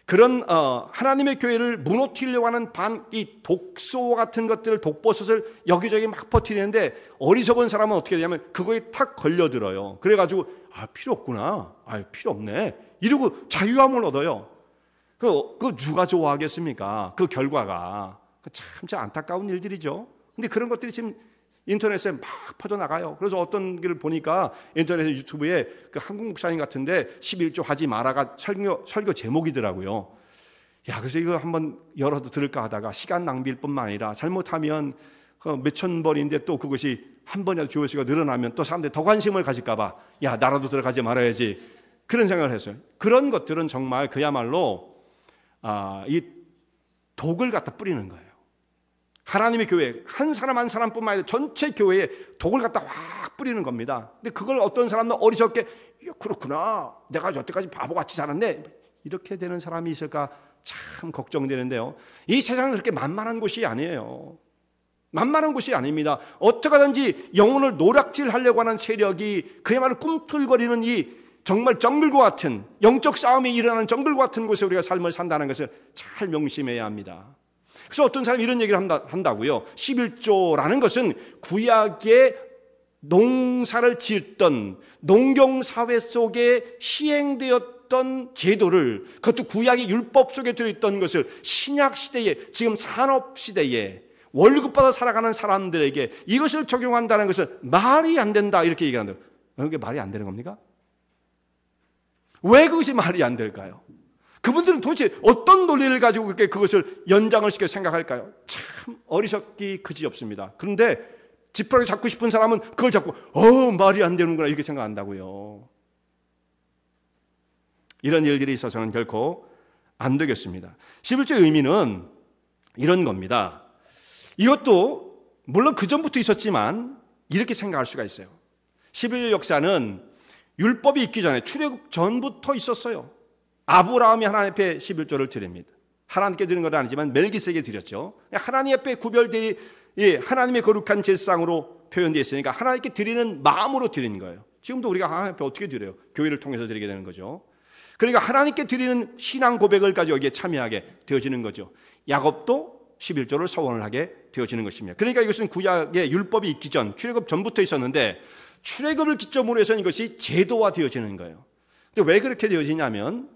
Speaker 1: 그런 하나님의 교회를 무너뜨리려고 하는 이 독소 같은 것들을 독버섯을 여기저기 막 퍼뜨리는데 어리석은 사람은 어떻게 되냐면 그거에 탁 걸려들어요. 그래가지고 필요 없구나. 필요 없네. 이러고 자유함을 얻어요. 그 누가 좋아하겠습니까? 그 결과가 참 안타까운 일들이죠. 근데 그런 것들이 지금 인터넷에 막 퍼져나가요. 그래서 어떤 길을 보니까 인터넷 유튜브에 그 한국 목사님 같은데 11조 하지 마라가 설교 제목이더라고요. 그래서 이거 한번 열어도 들을까 하다가 시간 낭비일 뿐만 아니라 잘못하면 몇천 번인데 또 그것이 한 번이라도 조회수가 늘어나면 또 사람들이 더 관심을 가질까 봐 나라도 들어가지 말아야지 그런 생각을 했어요. 그런 것들은 정말 그야말로 이 독을 갖다 뿌리는 거예요. 하나님의 교회 한 사람 한 사람뿐만 아니라 전체 교회에 독을 갖다 확 뿌리는 겁니다. 근데 그걸 어떤 사람도 어리석게 그렇구나 내가 여태까지 바보같이 살았네 이렇게 되는 사람이 있을까 참 걱정되는데요. 이 세상은 그렇게 만만한 곳이 아니에요. 만만한 곳이 아닙니다. 어떻게 하든지 영혼을 노략질하려고 하는 세력이 그야말로 꿈틀거리는 이 정말 정글과 같은 영적 싸움이 일어나는 정글과 같은 곳에 우리가 삶을 산다는 것을 잘 명심해야 합니다. 그래서 어떤 사람이 이런 얘기를 한다고요. 11조라는 것은 구약의 농사를 짓던 농경사회 속에 시행되었던 제도를 그것도 구약의 율법 속에 들어있던 것을 신약시대에 지금 산업시대에 월급받아 살아가는 사람들에게 이것을 적용한다는 것은 말이 안 된다 이렇게 얘기한다. 그게 말이 안 되는 겁니까? 왜 그것이 말이 안 될까요? 그분들은 도대체 어떤 논리를 가지고 그렇게 그것을 연장을 시켜 생각할까요? 참 어리석기 그지없습니다. 그런데 지푸라기 잡고 싶은 사람은 그걸 잡고 말이 안 되는구나 이렇게 생각한다고요. 이런 일들이 있어서는 결코 안 되겠습니다. 11조의 의미는 이런 겁니다. 이것도 물론 그전부터 있었지만 이렇게 생각할 수가 있어요. 11조 역사는 율법이 있기 전에 출애굽 전부터 있었어요. 아브라함이 하나님 앞에 11조를 드립니다. 하나님께 드리는 건 아니지만 멜기세에게 드렸죠. 하나님 앞에 구별되이 하나님의 거룩한 제사상으로 표현되어 있으니까 하나님께 드리는 마음으로 드리는 거예요. 지금도 우리가 하나님 앞에 어떻게 드려요? 교회를 통해서 드리게 되는 거죠. 그러니까 하나님께 드리는 신앙 고백을 가지고 여기에 참여하게 되어지는 거죠. 야곱도 11조를 서원을 하게 되어지는 것입니다. 그러니까 이것은 구약의 율법이 있기 전 출애굽 전부터 있었는데 출애굽을 기점으로 해서 이것이 제도화되어지는 거예요. 근데 왜 그렇게 되어지냐면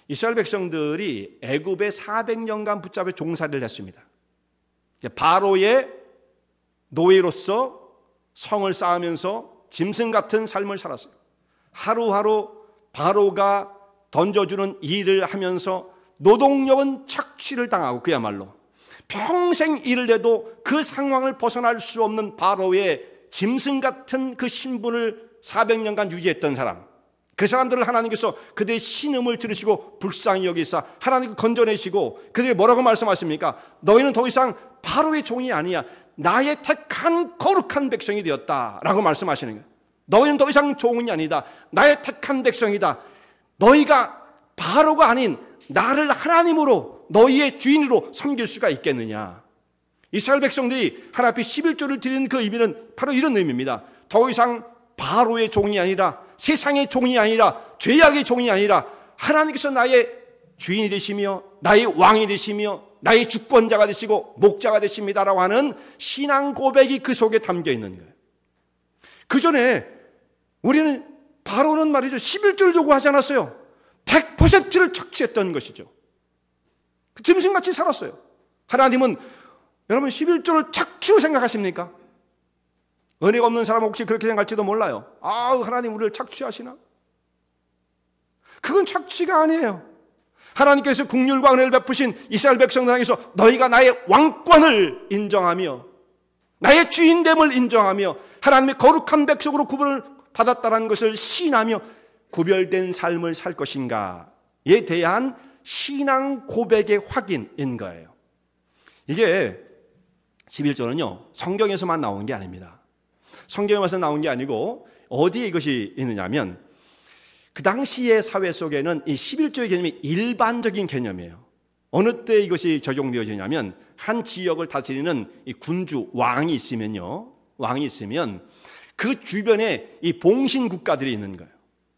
Speaker 1: 이스라엘 백성들이 애굽에 400년간 붙잡혀 종살이를 했습니다. 바로의 노예로서 성을 쌓으면서 짐승 같은 삶을 살았어요. 하루하루 바로가 던져주는 일을 하면서 노동력은 착취를 당하고 그야말로 평생 일을 해도 그 상황을 벗어날 수 없는 바로의 짐승 같은 그 신분을 400년간 유지했던 사람, 그 사람들을 하나님께서 그들의 신음을 들으시고 불쌍히 여기사 하나님께 건져내시고 그들이 뭐라고 말씀하십니까? 너희는 더 이상 바로의 종이 아니야. 나의 택한 거룩한 백성이 되었다라고 말씀하시는 거예요. 너희는 더 이상 종이 아니다. 나의 택한 백성이다. 너희가 바로가 아닌 나를 하나님으로 너희의 주인으로 섬길 수가 있겠느냐. 이스라엘 백성들이 하나님 앞에 11조를 드리는 그 의미는 바로 이런 의미입니다. 더 이상 바로의 종이 아니라 세상의 종이 아니라 죄악의 종이 아니라 하나님께서 나의 주인이 되시며 나의 왕이 되시며 나의 주권자가 되시고 목자가 되십니다라고 하는 신앙 고백이 그 속에 담겨 있는 거예요. 그 전에 우리는 바로는 말이죠 11조를 요구하지 않았어요. 100%를 착취했던 것이죠. 그 짐승같이 살았어요. 하나님은 여러분 11조를 착취로 생각하십니까? 은혜가 없는 사람은 혹시 그렇게 생각할지도 몰라요. 하나님 우리를 착취하시나? 그건 착취가 아니에요. 하나님께서 긍휼과 은혜를 베푸신 이스라엘 백성들 향해서 너희가 나의 왕권을 인정하며 나의 주인됨을 인정하며 하나님의 거룩한 백성으로 구분을 받았다는 것을 시인하며 구별된 삶을 살 것인가에 대한 신앙 고백의 확인인 거예요. 이게 11조는요 성경에서만 나온 게 아닙니다. 성경에서 나온 게 아니고 어디에 이것이 있느냐면 그 당시의 사회 속에는 이 11조의 개념이 일반적인 개념이에요. 어느 때 이것이 적용되어지냐면 한 지역을 다스리는 이 군주, 왕이 있으면요. 왕이 있으면 그 주변에 이 봉신 국가들이 있는 거예요.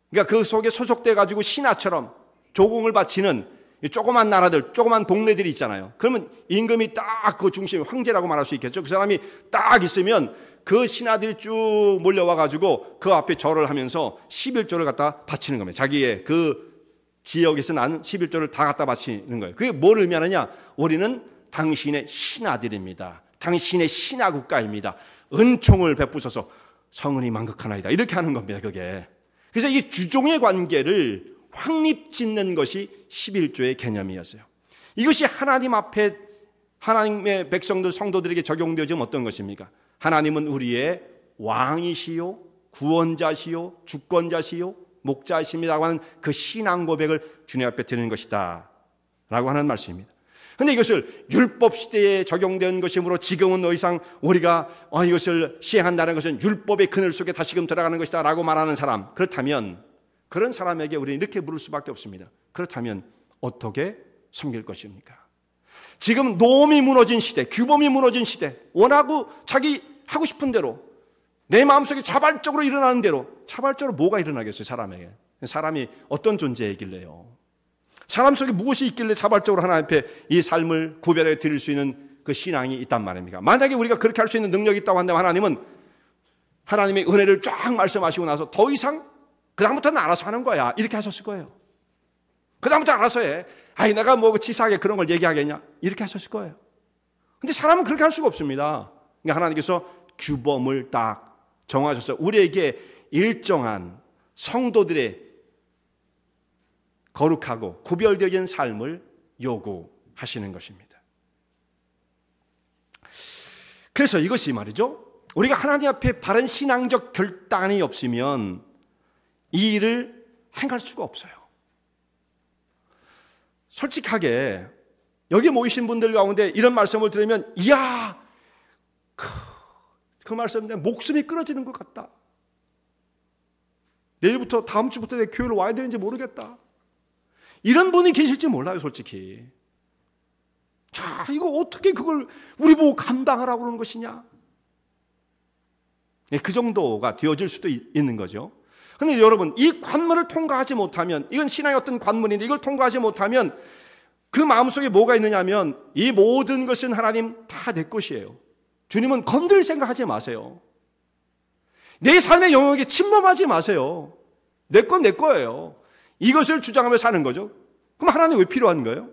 Speaker 1: 그러니까 그 속에 소속돼 가지고 신하처럼 조공을 바치는 조그만 나라들, 조그만 동네들이 있잖아요. 그러면 임금이 딱 그 중심, 황제라고 말할 수 있겠죠. 그 사람이 딱 있으면 그 신하들이 쭉 몰려와 가지고 그 앞에 절을 하면서 11조를 갖다 바치는 겁니다. 자기의 그 지역에서 나는 11조를 다 갖다 바치는 거예요. 그게 뭘 의미하느냐? 우리는 당신의 신하들입니다. 당신의 신하 국가입니다. 은총을 베푸셔서 성은이 만극하나이다. 이렇게 하는 겁니다. 그게. 그래서 이 주종의 관계를 확립짓는 것이 11조의 개념이었어요. 이것이 하나님 앞에 하나님의 백성들 성도들에게 적용되어지면 어떤 것입니까? 하나님은 우리의 왕이시요 구원자시요 주권자시요 목자이십니다라고 하는 그 신앙 고백을 주님 앞에 드리는 것이다 라고 하는 말씀입니다. 그런데 이것을 율법 시대에 적용된 것이므로 지금은 더 이상 우리가 이것을 시행한다는 것은 율법의 그늘 속에 다시금 들어가는 것이다 라고 말하는 사람, 그렇다면 그런 사람에게 우리는 이렇게 물을 수밖에 없습니다. 그렇다면 어떻게 섬길 것입니까? 지금 노음이 무너진 시대, 규범이 무너진 시대, 원하고 자기 하고 싶은 대로 내 마음속에 자발적으로 일어나는 대로, 자발적으로 뭐가 일어나겠어요? 사람에게. 사람이 어떤 존재이길래요? 사람 속에 무엇이 있길래 자발적으로 하나님 앞에 이 삶을 구별해 드릴 수 있는 그 신앙이 있단 말입니까? 만약에 우리가 그렇게 할 수 있는 능력이 있다고 한다면 하나님은 하나님의 은혜를 쫙 말씀하시고 나서 더 이상 그다음부터는 알아서 하는 거야 이렇게 하셨을 거예요. 그다음부터 알아서 해. 아니 내가 뭐 치사하게 그런 걸 얘기하겠냐 이렇게 하셨을 거예요. 근데 사람은 그렇게 할 수가 없습니다. 그러니까 하나님께서 규범을 딱 정하셔서 우리에게 일정한 성도들의 거룩하고 구별되는 삶을 요구하시는 것입니다. 그래서 이것이 말이죠, 우리가 하나님 앞에 바른 신앙적 결단이 없으면 이 일을 행할 수가 없어요. 솔직하게 여기 모이신 분들 가운데 이런 말씀을 들으면 이야 그 말씀 때문에 목숨이 끊어지는 것 같다. 내일부터 다음 주부터 내 교회를 와야 되는지 모르겠다. 이런 분이 계실지 몰라요, 솔직히. 자, 이거 어떻게 그걸 우리 보고 감당하라고 그러는 것이냐? 그 정도가 되어질 수도 있는 거죠. 그런데 여러분, 이 관문을 통과하지 못하면, 이건 신앙의 어떤 관문인데 이걸 통과하지 못하면 그 마음속에 뭐가 있느냐면 이 모든 것은 하나님 다 내 것이에요. 주님은 건드릴 생각하지 마세요. 내 삶의 영역에 침범하지 마세요. 내 건 내 거예요. 이것을 주장하며 사는 거죠. 그럼 하나님 왜 필요한 거예요?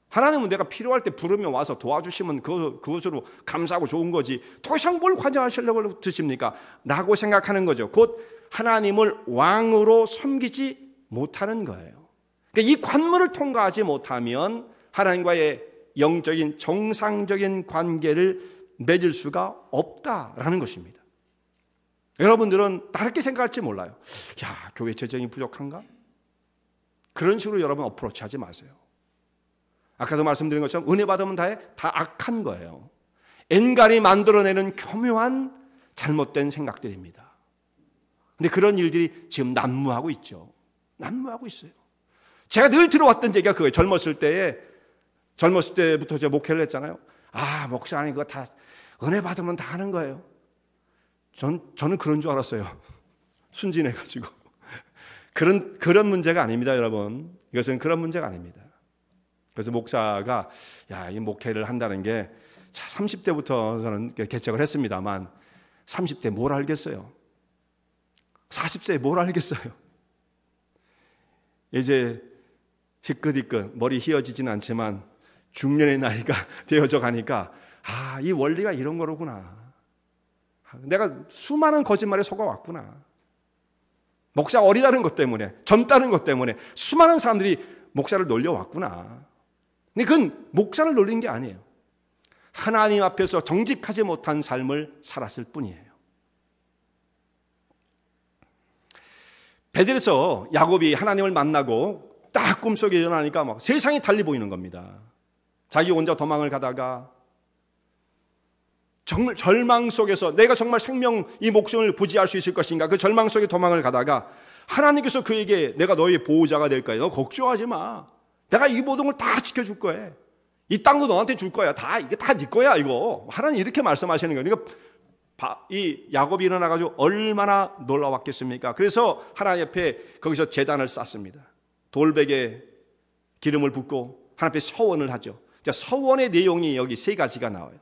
Speaker 1: 하나님은 내가 필요할 때 부르면 와서 도와주시면 그것으로 감사하고 좋은 거지 더 이상 뭘 관여하시려고 드십니까? 라고 생각하는 거죠. 곧 하나님을 왕으로 섬기지 못하는 거예요. 그러니까 이 관문을 통과하지 못하면 하나님과의 영적인 정상적인 관계를 맺을 수가 없다라는 것입니다. 여러분들은 다르게 생각할지 몰라요. 야, 교회 재정이 부족한가? 그런 식으로 여러분 어프로치 하지 마세요. 아까도 말씀드린 것처럼 은혜 받으면 다 악한 거예요. 엔간히 만들어내는 교묘한 잘못된 생각들입니다. 근데 그런 일들이 지금 난무하고 있죠. 난무하고 있어요. 제가 늘 들어왔던 얘기가 그거예요. 젊었을 때부터 제가 목회를 했잖아요. 아, 목사님 그거 다 은혜 받으면 다 하는 거예요. 저는 그런 줄 알았어요. 순진해가지고. 그런 문제가 아닙니다, 여러분. 이것은 그런 문제가 아닙니다. 그래서 목사가 이 목회를 한다는 게 30대부터 저는 개척을 했습니다만 30대 뭘 알겠어요? 40세에 뭘 알겠어요? 이제 희끗희끗 머리 휘어지진 않지만 중년의 나이가 되어져 가니까 이 원리가 이런 거로구나. 내가 수많은 거짓말에 속아왔구나. 목사가 어리다는 것 때문에, 젊다는 것 때문에 수많은 사람들이 목사를 놀려왔구나. 근데 그건 목사를 놀린 게 아니에요. 하나님 앞에서 정직하지 못한 삶을 살았을 뿐이에요. 베델에서 야곱이 하나님을 만나고 딱 꿈속에 일어나니까 막 세상이 달리 보이는 겁니다. 자기 혼자 도망을 가다가 정말 절망 속에서 내가 정말 생명, 이 목숨을 부지할 수 있을 것인가, 그 절망 속에 도망을 가다가 하나님께서 그에게 내가 너의 보호자가 될 거야. 너 걱정하지 마. 내가 이 모든 걸 다 지켜줄 거야. 이 땅도 너한테 줄 거야. 이게 다 네 거야, 이거. 하나님 이렇게 말씀하시는 거예요. 그러니까 이 야곱이 일어나가지고 얼마나 놀라웠겠습니까? 그래서 하나님 앞에 거기서 제단을 쌓습니다. 돌베개 기름을 붓고 하나님 앞에 서원을 하죠. 자, 서원의 내용이 여기 세 가지가 나와요.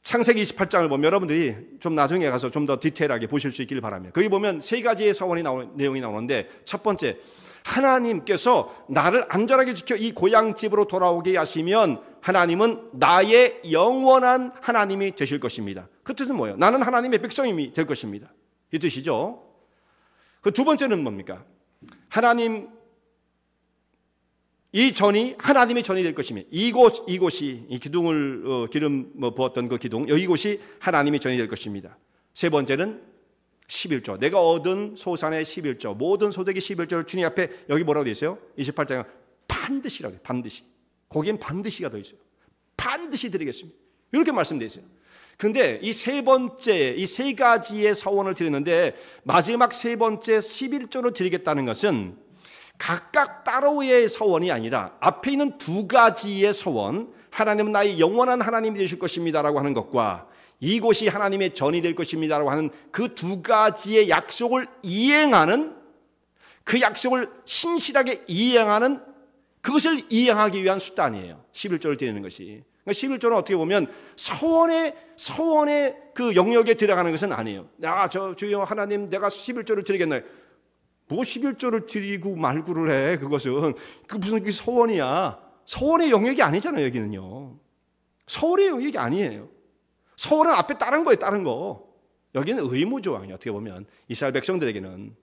Speaker 1: 창세기 28장을 보면 여러분들이 좀 나중에 가서 좀 더 디테일하게 보실 수 있기를 바랍니다. 거기 보면 세 가지의 서원이 내용이 나오는데, 첫 번째, 하나님께서 나를 안전하게 지켜 이 고향집으로 돌아오게 하시면 하나님은 나의 영원한 하나님이 되실 것입니다. 그 뜻은 뭐예요? 나는 하나님의 백성이 될 것입니다. 이 뜻이죠. 그 두 번째는 뭡니까? 이 전이 하나님의 전이 될 것이며, 이곳이 이 기둥을 기름 부었던 그 기둥, 이곳이 하나님의 전이 될 것입니다. 세 번째는 11조, 내가 얻은 소산의 11조, 모든 소득의 11조를 주님 앞에, 여기 뭐라고 되어 있어요? 28장에 반드시라고 해요. 반드시. 거기엔 반드시가 더 있어요. 반드시 드리겠습니다. 이렇게 말씀되어 있어요. 근데 이 세 번째, 이 세 가지의 서원을 드렸는데 마지막 세 번째 11조를 드리겠다는 것은 각각 따로의 서원이 아니라 앞에 있는 두 가지의 서원, 하나님은 나의 영원한 하나님이 되실 것입니다 라고 하는 것과 이곳이 하나님의 전이 될 것입니다 라고 하는 그 두 가지의 약속을 이행하는, 그 약속을 신실하게 이행하는, 그것을 이행하기 위한 수단이에요. 11조를 드리는 것이. 그러니까 11조는 어떻게 보면 서원의 그 영역에 들어가는 것은 아니에요. 주여 하나님 내가 11조를 드리겠나요? 뭐 11조를 드리고 말고를 해. 그것은 무슨 그 서원이야. 서원의 영역이 아니잖아요. 여기는요. 서원의 영역이 아니에요. 서원은 앞에 다른 거예요. 다른 거. 여기는 의무조항이에요. 어떻게 보면 이스라엘 백성들에게는.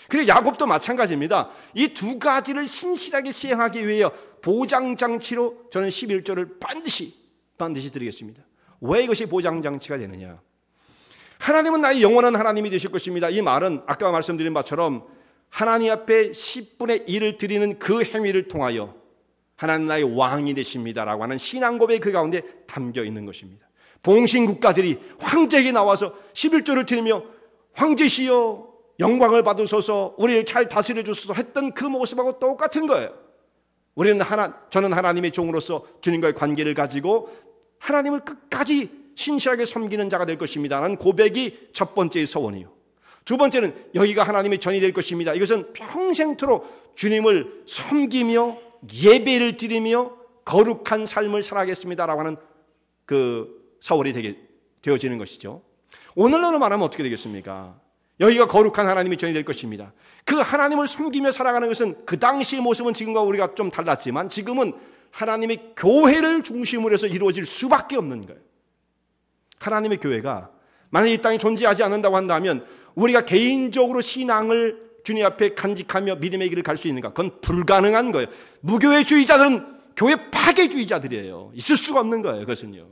Speaker 1: 그리고 야곱도 마찬가지입니다. 이 두 가지를 신실하게 시행하기 위해 보장장치로 저는 11조를 반드시 드리겠습니다. 왜 이것이 보장장치가 되느냐? 하나님은 나의 영원한 하나님이 되실 것입니다. 이 말은 아까 말씀드린 바처럼 하나님 앞에 10분의 1을 드리는 그 행위를 통하여 하나님 나의 왕이 되십니다라고 하는 신앙 고백이 그 가운데 담겨 있는 것입니다. 봉신 국가들이 황제에게 나와서 11조를 드리며 황제시여 영광을 받으소서, 우리를 잘 다스려 주소서 했던 그 모습하고 똑같은 거예요. 저는 하나님의 종으로서 주님과의 관계를 가지고 하나님을 끝까지 신실하게 섬기는 자가 될 것입니다라는 고백이 첫 번째의 서원이요. 두 번째는 여기가 하나님의 전이 될 것입니다. 이것은 평생토록 주님을 섬기며 예배를 드리며 거룩한 삶을 살아가겠습니다라고 하는 그 서원이 되어지는 것이죠. 오늘날로 말하면 어떻게 되겠습니까? 여기가 거룩한 하나님의 전이 될 것입니다. 그 하나님을 섬기며 살아가는 것은 그 당시의 모습은 지금과 우리가 좀 달랐지만 지금은 하나님의 교회를 중심으로 해서 이루어질 수밖에 없는 거예요. 하나님의 교회가 만약 이 땅에 존재하지 않는다고 한다면 우리가 개인적으로 신앙을 주님 앞에 간직하며 믿음의 길을 갈 수 있는가? 그건 불가능한 거예요. 무교회주의자들은 교회 파괴주의자들이에요. 있을 수가 없는 거예요. 그것은요.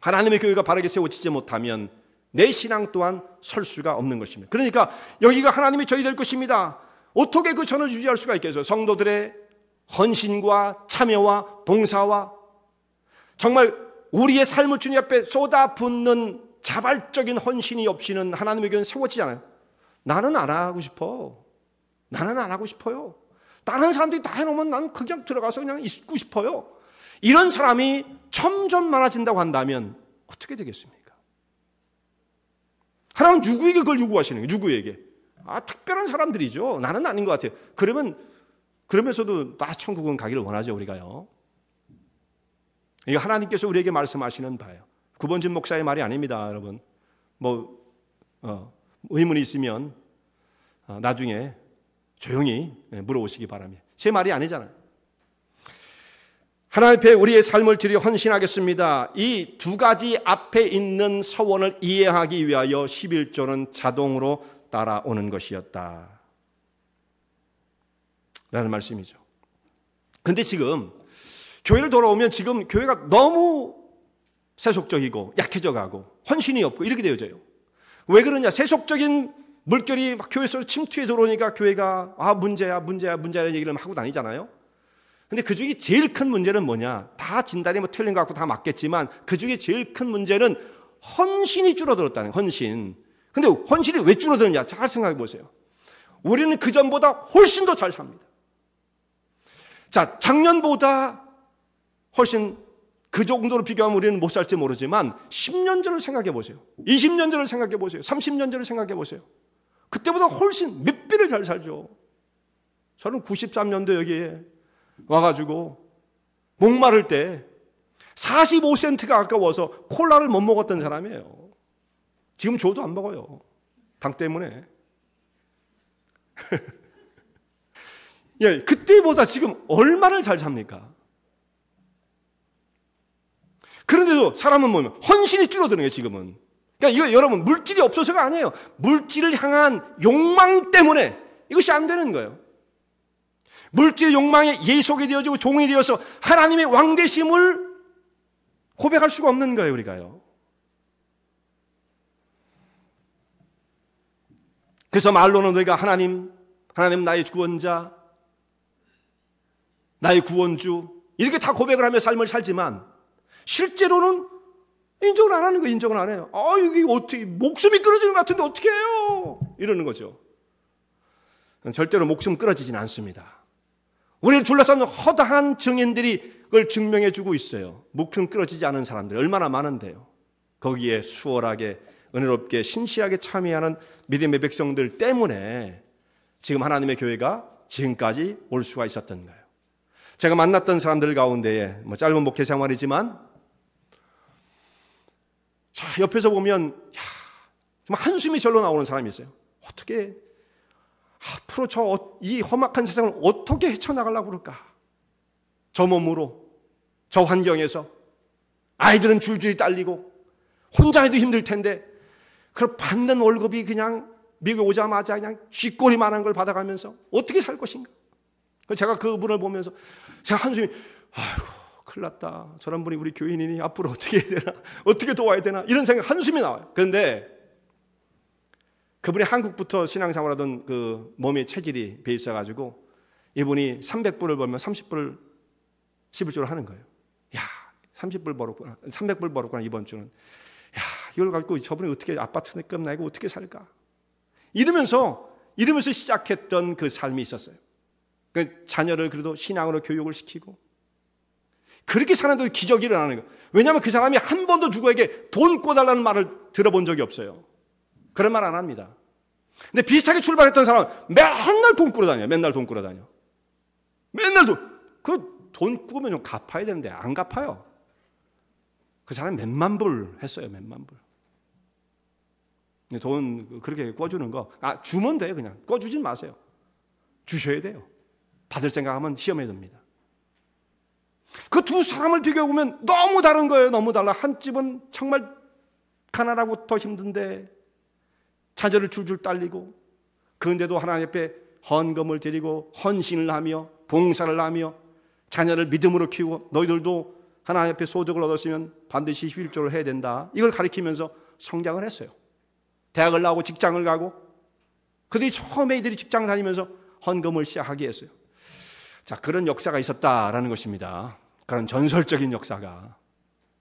Speaker 1: 하나님의 교회가 바르게 세워지지 못하면 내 신앙 또한 설 수가 없는 것입니다. 그러니까 여기가 하나님의 전이 될 것입니다. 어떻게 그 전을 유지할 수가 있겠어요? 성도들의 헌신과 참여와 봉사와 정말 우리의 삶을 주님 앞에 쏟아붓는 자발적인 헌신이 없이는 하나님의 교회는 세워지지 않아요. 나는 안 하고 싶어. 나는 안 하고 싶어요. 다른 사람들이 다 해놓으면 난 그냥 들어가서 그냥 있고 싶어요. 이런 사람이 점점 많아진다고 한다면 어떻게 되겠습니까? 하나님은 누구에게 그걸 요구하시는 거예요? 누구에게? 특별한 사람들이죠. 나는 아닌 것 같아요. 그러면서도 나 천국은 가기를 원하죠, 우리가요. 이게 하나님께서 우리에게 말씀하시는 바예요. 구본진 목사의 말이 아닙니다, 여러분. 의문이 있으면 나중에 조용히 물어보시기 바랍니다. 제 말이 아니잖아요. 하나님 앞에 우리의 삶을 드려 헌신하겠습니다. 이 두 가지 앞에 있는 서원을 이해하기 위하여 11조는 자동으로 따라오는 것이었다 라는 말씀이죠. 근데 지금 교회를 돌아오면 지금 교회가 너무 세속적이고 약해져 가고 헌신이 없고 이렇게 되어져요. 왜 그러냐? 세속적인 물결이 막 교회 속으로 침투해 들어오니까 교회가 문제야 얘기를 하고 다니잖아요. 근데 그 중에 제일 큰 문제는 뭐냐? 다 진단이 뭐 틀린 것 같고 다 맞겠지만 그 중에 제일 큰 문제는 헌신이 줄어들었다는 거예요. 헌신. 근데 헌신이 왜 줄어드느냐? 잘 생각해 보세요. 우리는 그전보다 훨씬 더 잘 삽니다. 자, 작년보다 훨씬 그 정도로 비교하면 우리는 못 살지 모르지만 10년 전을 생각해 보세요. 20년 전을 생각해 보세요. 30년 전을 생각해 보세요. 그때보다 훨씬 몇 배를 잘 살죠. 저는 93년도 여기에 와가지고 목마를 때 45센트가 아까워서 콜라를 못 먹었던 사람이에요. 지금 저도 안 먹어요. 당 때문에. 예, 그때보다 지금 얼마를 잘 삽니까? 그런데도 사람은 뭐냐면 헌신이 줄어드는 거예요, 지금은. 그러니까 이거 여러분 물질이 없어서가 아니에요. 물질을 향한 욕망 때문에 이것이 안 되는 거예요. 물질의 욕망에 예속이 되어지고 종이 되어서 하나님의 왕되심을 고백할 수가 없는 거예요, 우리가요. 그래서 말로는 우리가 하나님 나의 구원자, 나의 구원주 이렇게 다 고백을 하며 삶을 살지만 실제로는 인정을 안 하는 거예요. 인정을 안 해요. 이게 어떻게 목숨이 끊어지는 것 같은데 어떻게 해요? 이러는 거죠. 절대로 목숨 끊어지진 않습니다. 우리를 둘러싼 허다한 증인들이 그걸 증명해 주고 있어요. 목숨 끊어지지 않은 사람들이 얼마나 많은데요. 거기에 수월하게 은혜롭게 신실하게 참여하는 믿음의 백성들 때문에 지금 하나님의 교회가 지금까지 올 수가 있었던 거예요. 제가 만났던 사람들 가운데에 짧은 목회 생활이지만 자, 옆에서 보면 정말 한숨이 절로 나오는 사람이 있어요. 어떻게 앞으로 이 험악한 세상을 어떻게 헤쳐나가려고 그럴까? 저 몸으로, 저 환경에서 아이들은 줄줄이 딸리고 혼자 해도 힘들 텐데 그 받는 월급이 그냥 미국 오자마자 그냥 쥐꼬리만한 걸 받아가면서 어떻게 살 것인가? 제가 그분을 보면서 제가 한숨이 아이고 큰일 났다. 저런 분이 우리 교인이니 앞으로 어떻게 해야 되나? 어떻게 도와야 되나? 이런 생각 한숨이 나와요. 그런데 그분이 한국부터 신앙생활하던 그 몸의 체질이 배 있어가지고 이분이 300불을 벌면 30불을 11조를 하는 거예요. 야, 30불 벌었구나. 300불 벌었구나 이번 주는. 야, 이걸 갖고 저분이 어떻게 아파트급 나고 어떻게 살까? 이러면서 시작했던 그 삶이 있었어요. 그 자녀를 그래도 신앙으로 교육을 시키고 그렇게 사는데도 기적이 일어나는 거예요. 왜냐하면 그 사람이 한 번도 누구에게 돈 꿔달라는 말을 들어본 적이 없어요. 그런 말 안 합니다. 근데 비슷하게 출발했던 사람은 맨날 돈 꾸러다녀요. 맨날 돈 꾸러다녀. 맨날 돈 꾸면 좀 갚아야 되는데 안 갚아요. 그 사람이 몇만 불 했어요. 몇만 불. 돈 그렇게 꿔주는 거 주면 돼요. 그냥 꿔주진 마세요. 주셔야 돼요. 받을 생각하면 시험에 듭니다. 그 두 사람을 비교해보면 너무 다른 거예요. 너무 달라. 한 집은 정말 가난하고 더 힘든데 자녀를 줄줄 딸리고 그런데도 하나님 앞에 헌금을 드리고 헌신을 하며 봉사를 하며 자녀를 믿음으로 키우고 너희들도 하나님 앞에 소득을 얻었으면 반드시 11조를 해야 된다. 이걸 가르치면서 성장을 했어요. 대학을 나오고 직장을 가고 그들이 처음에 이들이 직장 다니면서 헌금을 시작하게 했어요. 자, 그런 역사가 있었다라는 것입니다. 그런 전설적인 역사가.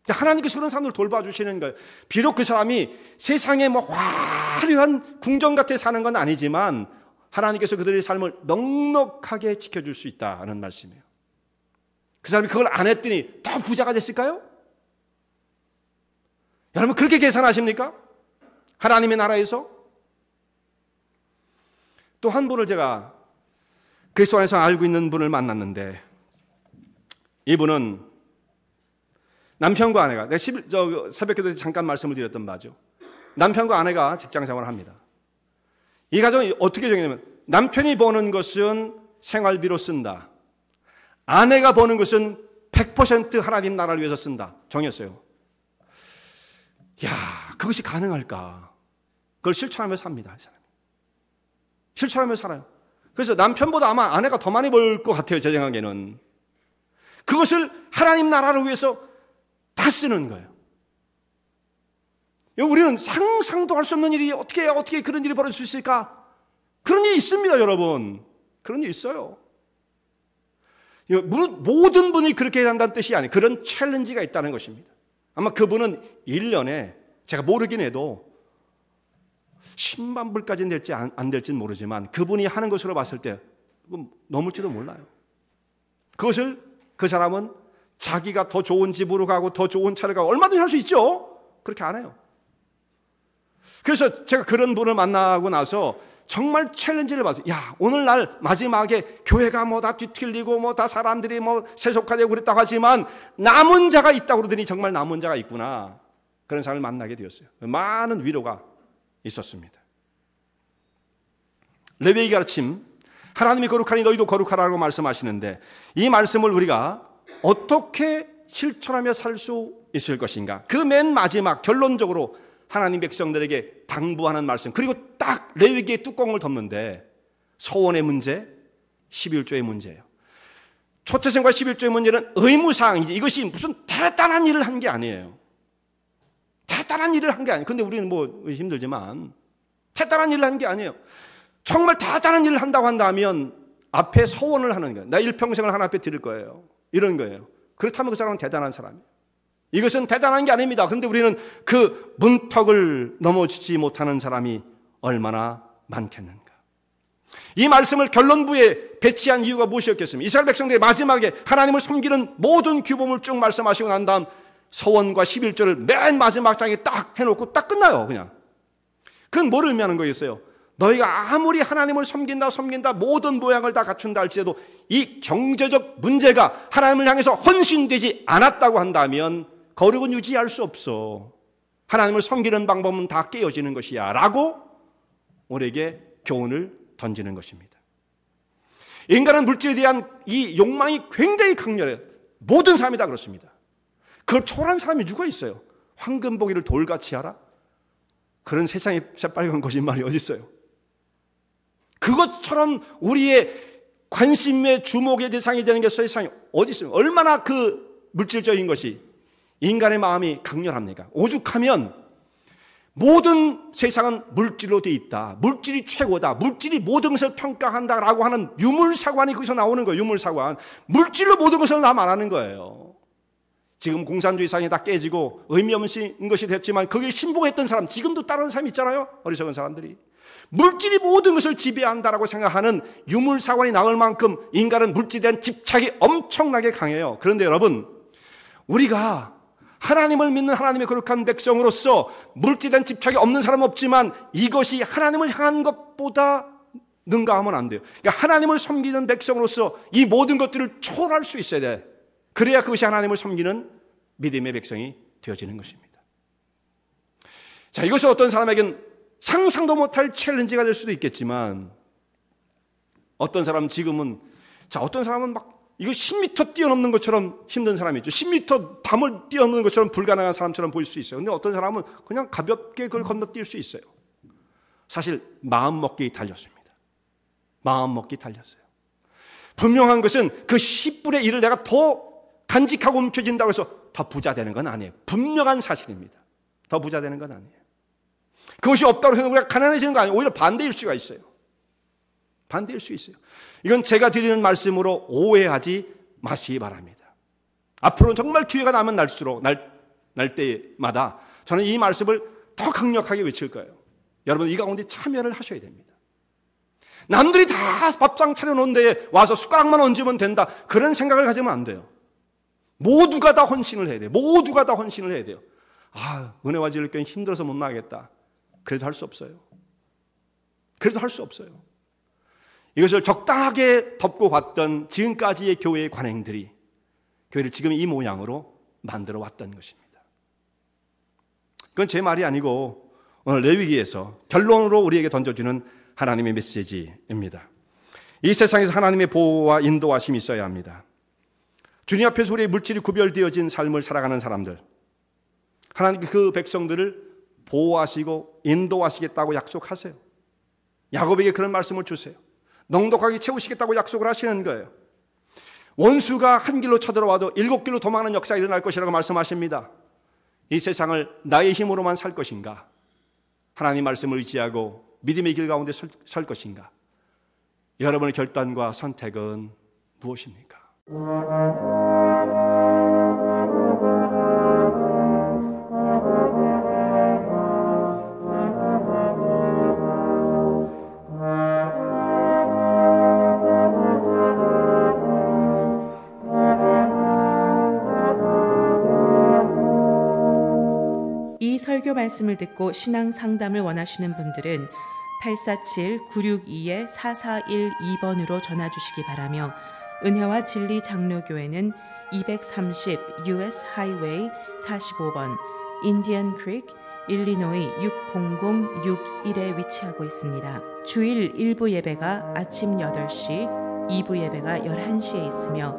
Speaker 1: 하나님께서 그런 사람들을 돌봐주시는 거예요. 비록 그 사람이 세상에 화려한 궁전같이 사는 건 아니지만 하나님께서 그들의 삶을 넉넉하게 지켜줄 수 있다는 말씀이에요. 그 사람이 그걸 안 했더니 더 부자가 됐을까요? 여러분 그렇게 계산하십니까? 하나님의 나라에서? 또 한 분을 제가 그리스도 안에서 알고 있는 분을 만났는데 이분은 남편과 아내가, 내가 새벽기도에서 잠깐 말씀을 드렸던 바죠. 남편과 아내가 직장생활을 합니다. 이 가정이 어떻게 정했냐면 남편이 버는 것은 생활비로 쓴다. 아내가 버는 것은 100% 하나님 나라를 위해서 쓴다. 정했어요. 야, 그것이 가능할까? 그걸 실천하며 삽니다. 이 사람이. 실천하며 살아요. 그래서 남편보다 아마 아내가 더 많이 벌 것 같아요. 제 생각에는. 그것을 하나님 나라를 위해서 다 쓰는 거예요. 우리는 상상도 할 수 없는 일이 어떻게 그런 일이 벌어질 수 있을까? 그런 일이 있습니다, 여러분. 그런 일이 있어요. 모든 분이 그렇게 해야 한다는 뜻이 아니에요. 그런 챌린지가 있다는 것입니다. 아마 그분은 1년에 제가 모르긴 해도 10만 불까지는 될지 안 될지는 모르지만 그분이 하는 것으로 봤을 때 넘을지도 몰라요. 그것을 그 사람은 자기가 더 좋은 집으로 가고 더 좋은 차를 가고 얼마든지 할 수 있죠. 그렇게 안 해요. 그래서 제가 그런 분을 만나고 나서 정말 챌린지를 받았어요. 야, 오늘날 마지막에 교회가 뭐 다 뒤틀리고 뭐 다 사람들이 뭐 세속화되고 그랬다고 하지만 남은 자가 있다고 그러더니 정말 남은 자가 있구나. 그런 사람을 만나게 되었어요. 많은 위로가 있었습니다. 레위기 가르침, 하나님이 거룩하니 너희도 거룩하라고 말씀하시는데 이 말씀을 우리가 어떻게 실천하며 살 수 있을 것인가? 그 맨 마지막 결론적으로 하나님 백성들에게 당부하는 말씀, 그리고 딱 레위기의 뚜껑을 덮는데 서원의 문제, 11조의 문제예요. 초태생과 11조의 문제는 의무사항이지 이것이 무슨 대단한 일을 한 게 아니에요. 대단한 일을 한 게 아니에요. 근데 우리는 뭐 힘들지만 대단한 일을 한 게 아니에요. 정말 대단한 일을 한다고 한다면 앞에 서원을 하는 거예요. 나 일평생을 하나님 앞에 드릴 거예요. 이런 거예요. 그렇다면 그 사람은 대단한 사람이에요. 이것은 대단한 게 아닙니다. 그런데 우리는 그 문턱을 넘어지지 못하는 사람이 얼마나 많겠는가. 이 말씀을 결론부에 배치한 이유가 무엇이었겠습니까? 이스라엘 백성들이 마지막에 하나님을 섬기는 모든 규범을 쭉 말씀하시고 난 다음 서원과 11조를 맨 마지막 장에 딱 해놓고 딱 끝나요. 그냥. 그건 뭐를 의미하는 거였어요? 너희가 아무리 하나님을 섬긴다 모든 모양을 다 갖춘다 할지라도 이 경제적 문제가 하나님을 향해서 헌신되지 않았다고 한다면 거룩은 유지할 수 없어. 하나님을 섬기는 방법은 다 깨어지는 것이야 라고 우리에게 교훈을 던지는 것입니다. 인간은 물질에 대한 이 욕망이 굉장히 강렬해요. 모든 사람이 다 그렇습니다. 그걸 초월한 사람이 누가 있어요? 황금보기를 돌같이 하라? 그런 세상에 새빨간 거짓말이 어디 있어요? 그것처럼 우리의 관심의 주목의 대상이 되는 게 세상에 어디 있어요? 얼마나 그 물질적인 것이 인간의 마음이 강렬합니까? 오죽하면 모든 세상은 물질로 되어 있다. 물질이 최고다. 물질이 모든 것을 평가한다라고 하는 유물사관이 거기서 나오는 거예요. 유물사관. 물질로 모든 것을 다 말하는 거예요. 지금 공산주의 사상이 다 깨지고 의미 없는 것이 됐지만 거기에 신봉했던 사람, 지금도 따르는 사람이 있잖아요. 어리석은 사람들이. 물질이 모든 것을 지배한다라고 생각하는 유물사관이 나올 만큼 인간은 물질에 대한 집착이 엄청나게 강해요. 그런데 여러분, 우리가 하나님을 믿는 하나님의 거룩한 백성으로서 물질에 대한 집착이 없는 사람은 없지만 이것이 하나님을 향한 것보다 능가하면 안 돼요. 그러니까 하나님을 섬기는 백성으로서 이 모든 것들을 초월할 수 있어야 돼. 그래야 그것이 하나님을 섬기는 믿음의 백성이 되어지는 것입니다. 자, 이것이 어떤 사람에겐 상상도 못할 챌린지가 될 수도 있겠지만 어떤 사람은 지금은 어떤 사람은 막 이거 10m 뛰어넘는 것처럼 힘든 사람이 있죠. 10m 담을 뛰어넘는 것처럼 불가능한 사람처럼 보일 수 있어요. 근데 어떤 사람은 그냥 가볍게 그걸 건너뛸 수 있어요. 사실 마음먹기에 달렸습니다. 마음먹기 달렸어요. 분명한 것은 그 10분의 1을 내가 더 간직하고 움켜진다고 해서 더 부자 되는 건 아니에요. 분명한 사실입니다. 더 부자 되는 건 아니에요. 그것이 없다고 해서 우리가 가난해지는 거 아니에요. 오히려 반대일 수가 있어요. 반대일 수 있어요. 이건 제가 드리는 말씀으로 오해하지 마시기 바랍니다. 앞으로는 정말 기회가 나면 날 때마다 저는 이 말씀을 더 강력하게 외칠 거예요. 여러분 이 가운데 참여를 하셔야 됩니다. 남들이 다 밥상 차려놓은 데에 와서 숟가락만 얹으면 된다. 그런 생각을 가지면 안 돼요. 모두가 다 헌신을 해야 돼요. 모두가 다 헌신을 해야 돼요. 은혜와 지를 교회 힘들어서 못 나가겠다. 그래도 할 수 없어요. 그래도 할 수 없어요. 이것을 적당하게 덮고 갔던 지금까지의 교회의 관행들이 교회를 지금 이 모양으로 만들어 왔던 것입니다. 그건 제 말이 아니고 오늘 레위기에서 결론으로 우리에게 던져주는 하나님의 메시지입니다. 이 세상에서 하나님의 보호와 인도하심이 있어야 합니다. 주님 앞에서 우리의 물질이 구별되어진 삶을 살아가는 사람들, 하나님께 그 백성들을 보호하시고 인도하시겠다고 약속하세요. 야곱에게 그런 말씀을 주세요. 넉넉하게 채우시겠다고 약속을 하시는 거예요. 원수가 한 길로 쳐들어와도 7길로 도망하는 역사가 일어날 것이라고 말씀하십니다. 이 세상을 나의 힘으로만 살 것인가? 하나님 말씀을 의지하고 믿음의 길 가운데 설 것인가? 여러분의 결단과 선택은 무엇입니까?
Speaker 2: 이 설교 말씀을 듣고 신앙 상담을 원하시는 분들은 847-962-4412번으로 전화 주시기 바라며 은혜와 진리 장로교회는 230 US 하이웨이 45번 인디언 크릭 일리노이 60061에 위치하고 있습니다. 주일 1부 예배가 아침 8시, 2부 예배가 11시에 있으며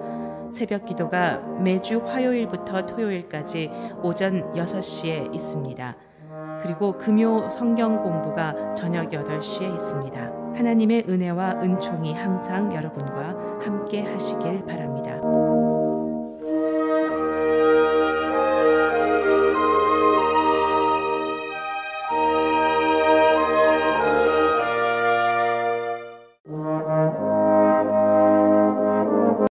Speaker 2: 새벽 기도가 매주 화요일부터 토요일까지 오전 6시에 있습니다. 그리고 금요 성경 공부가 저녁 8시에 있습니다. 하나님의 은혜와 은총이 항상 여러분과 함께 하시길 바랍니다.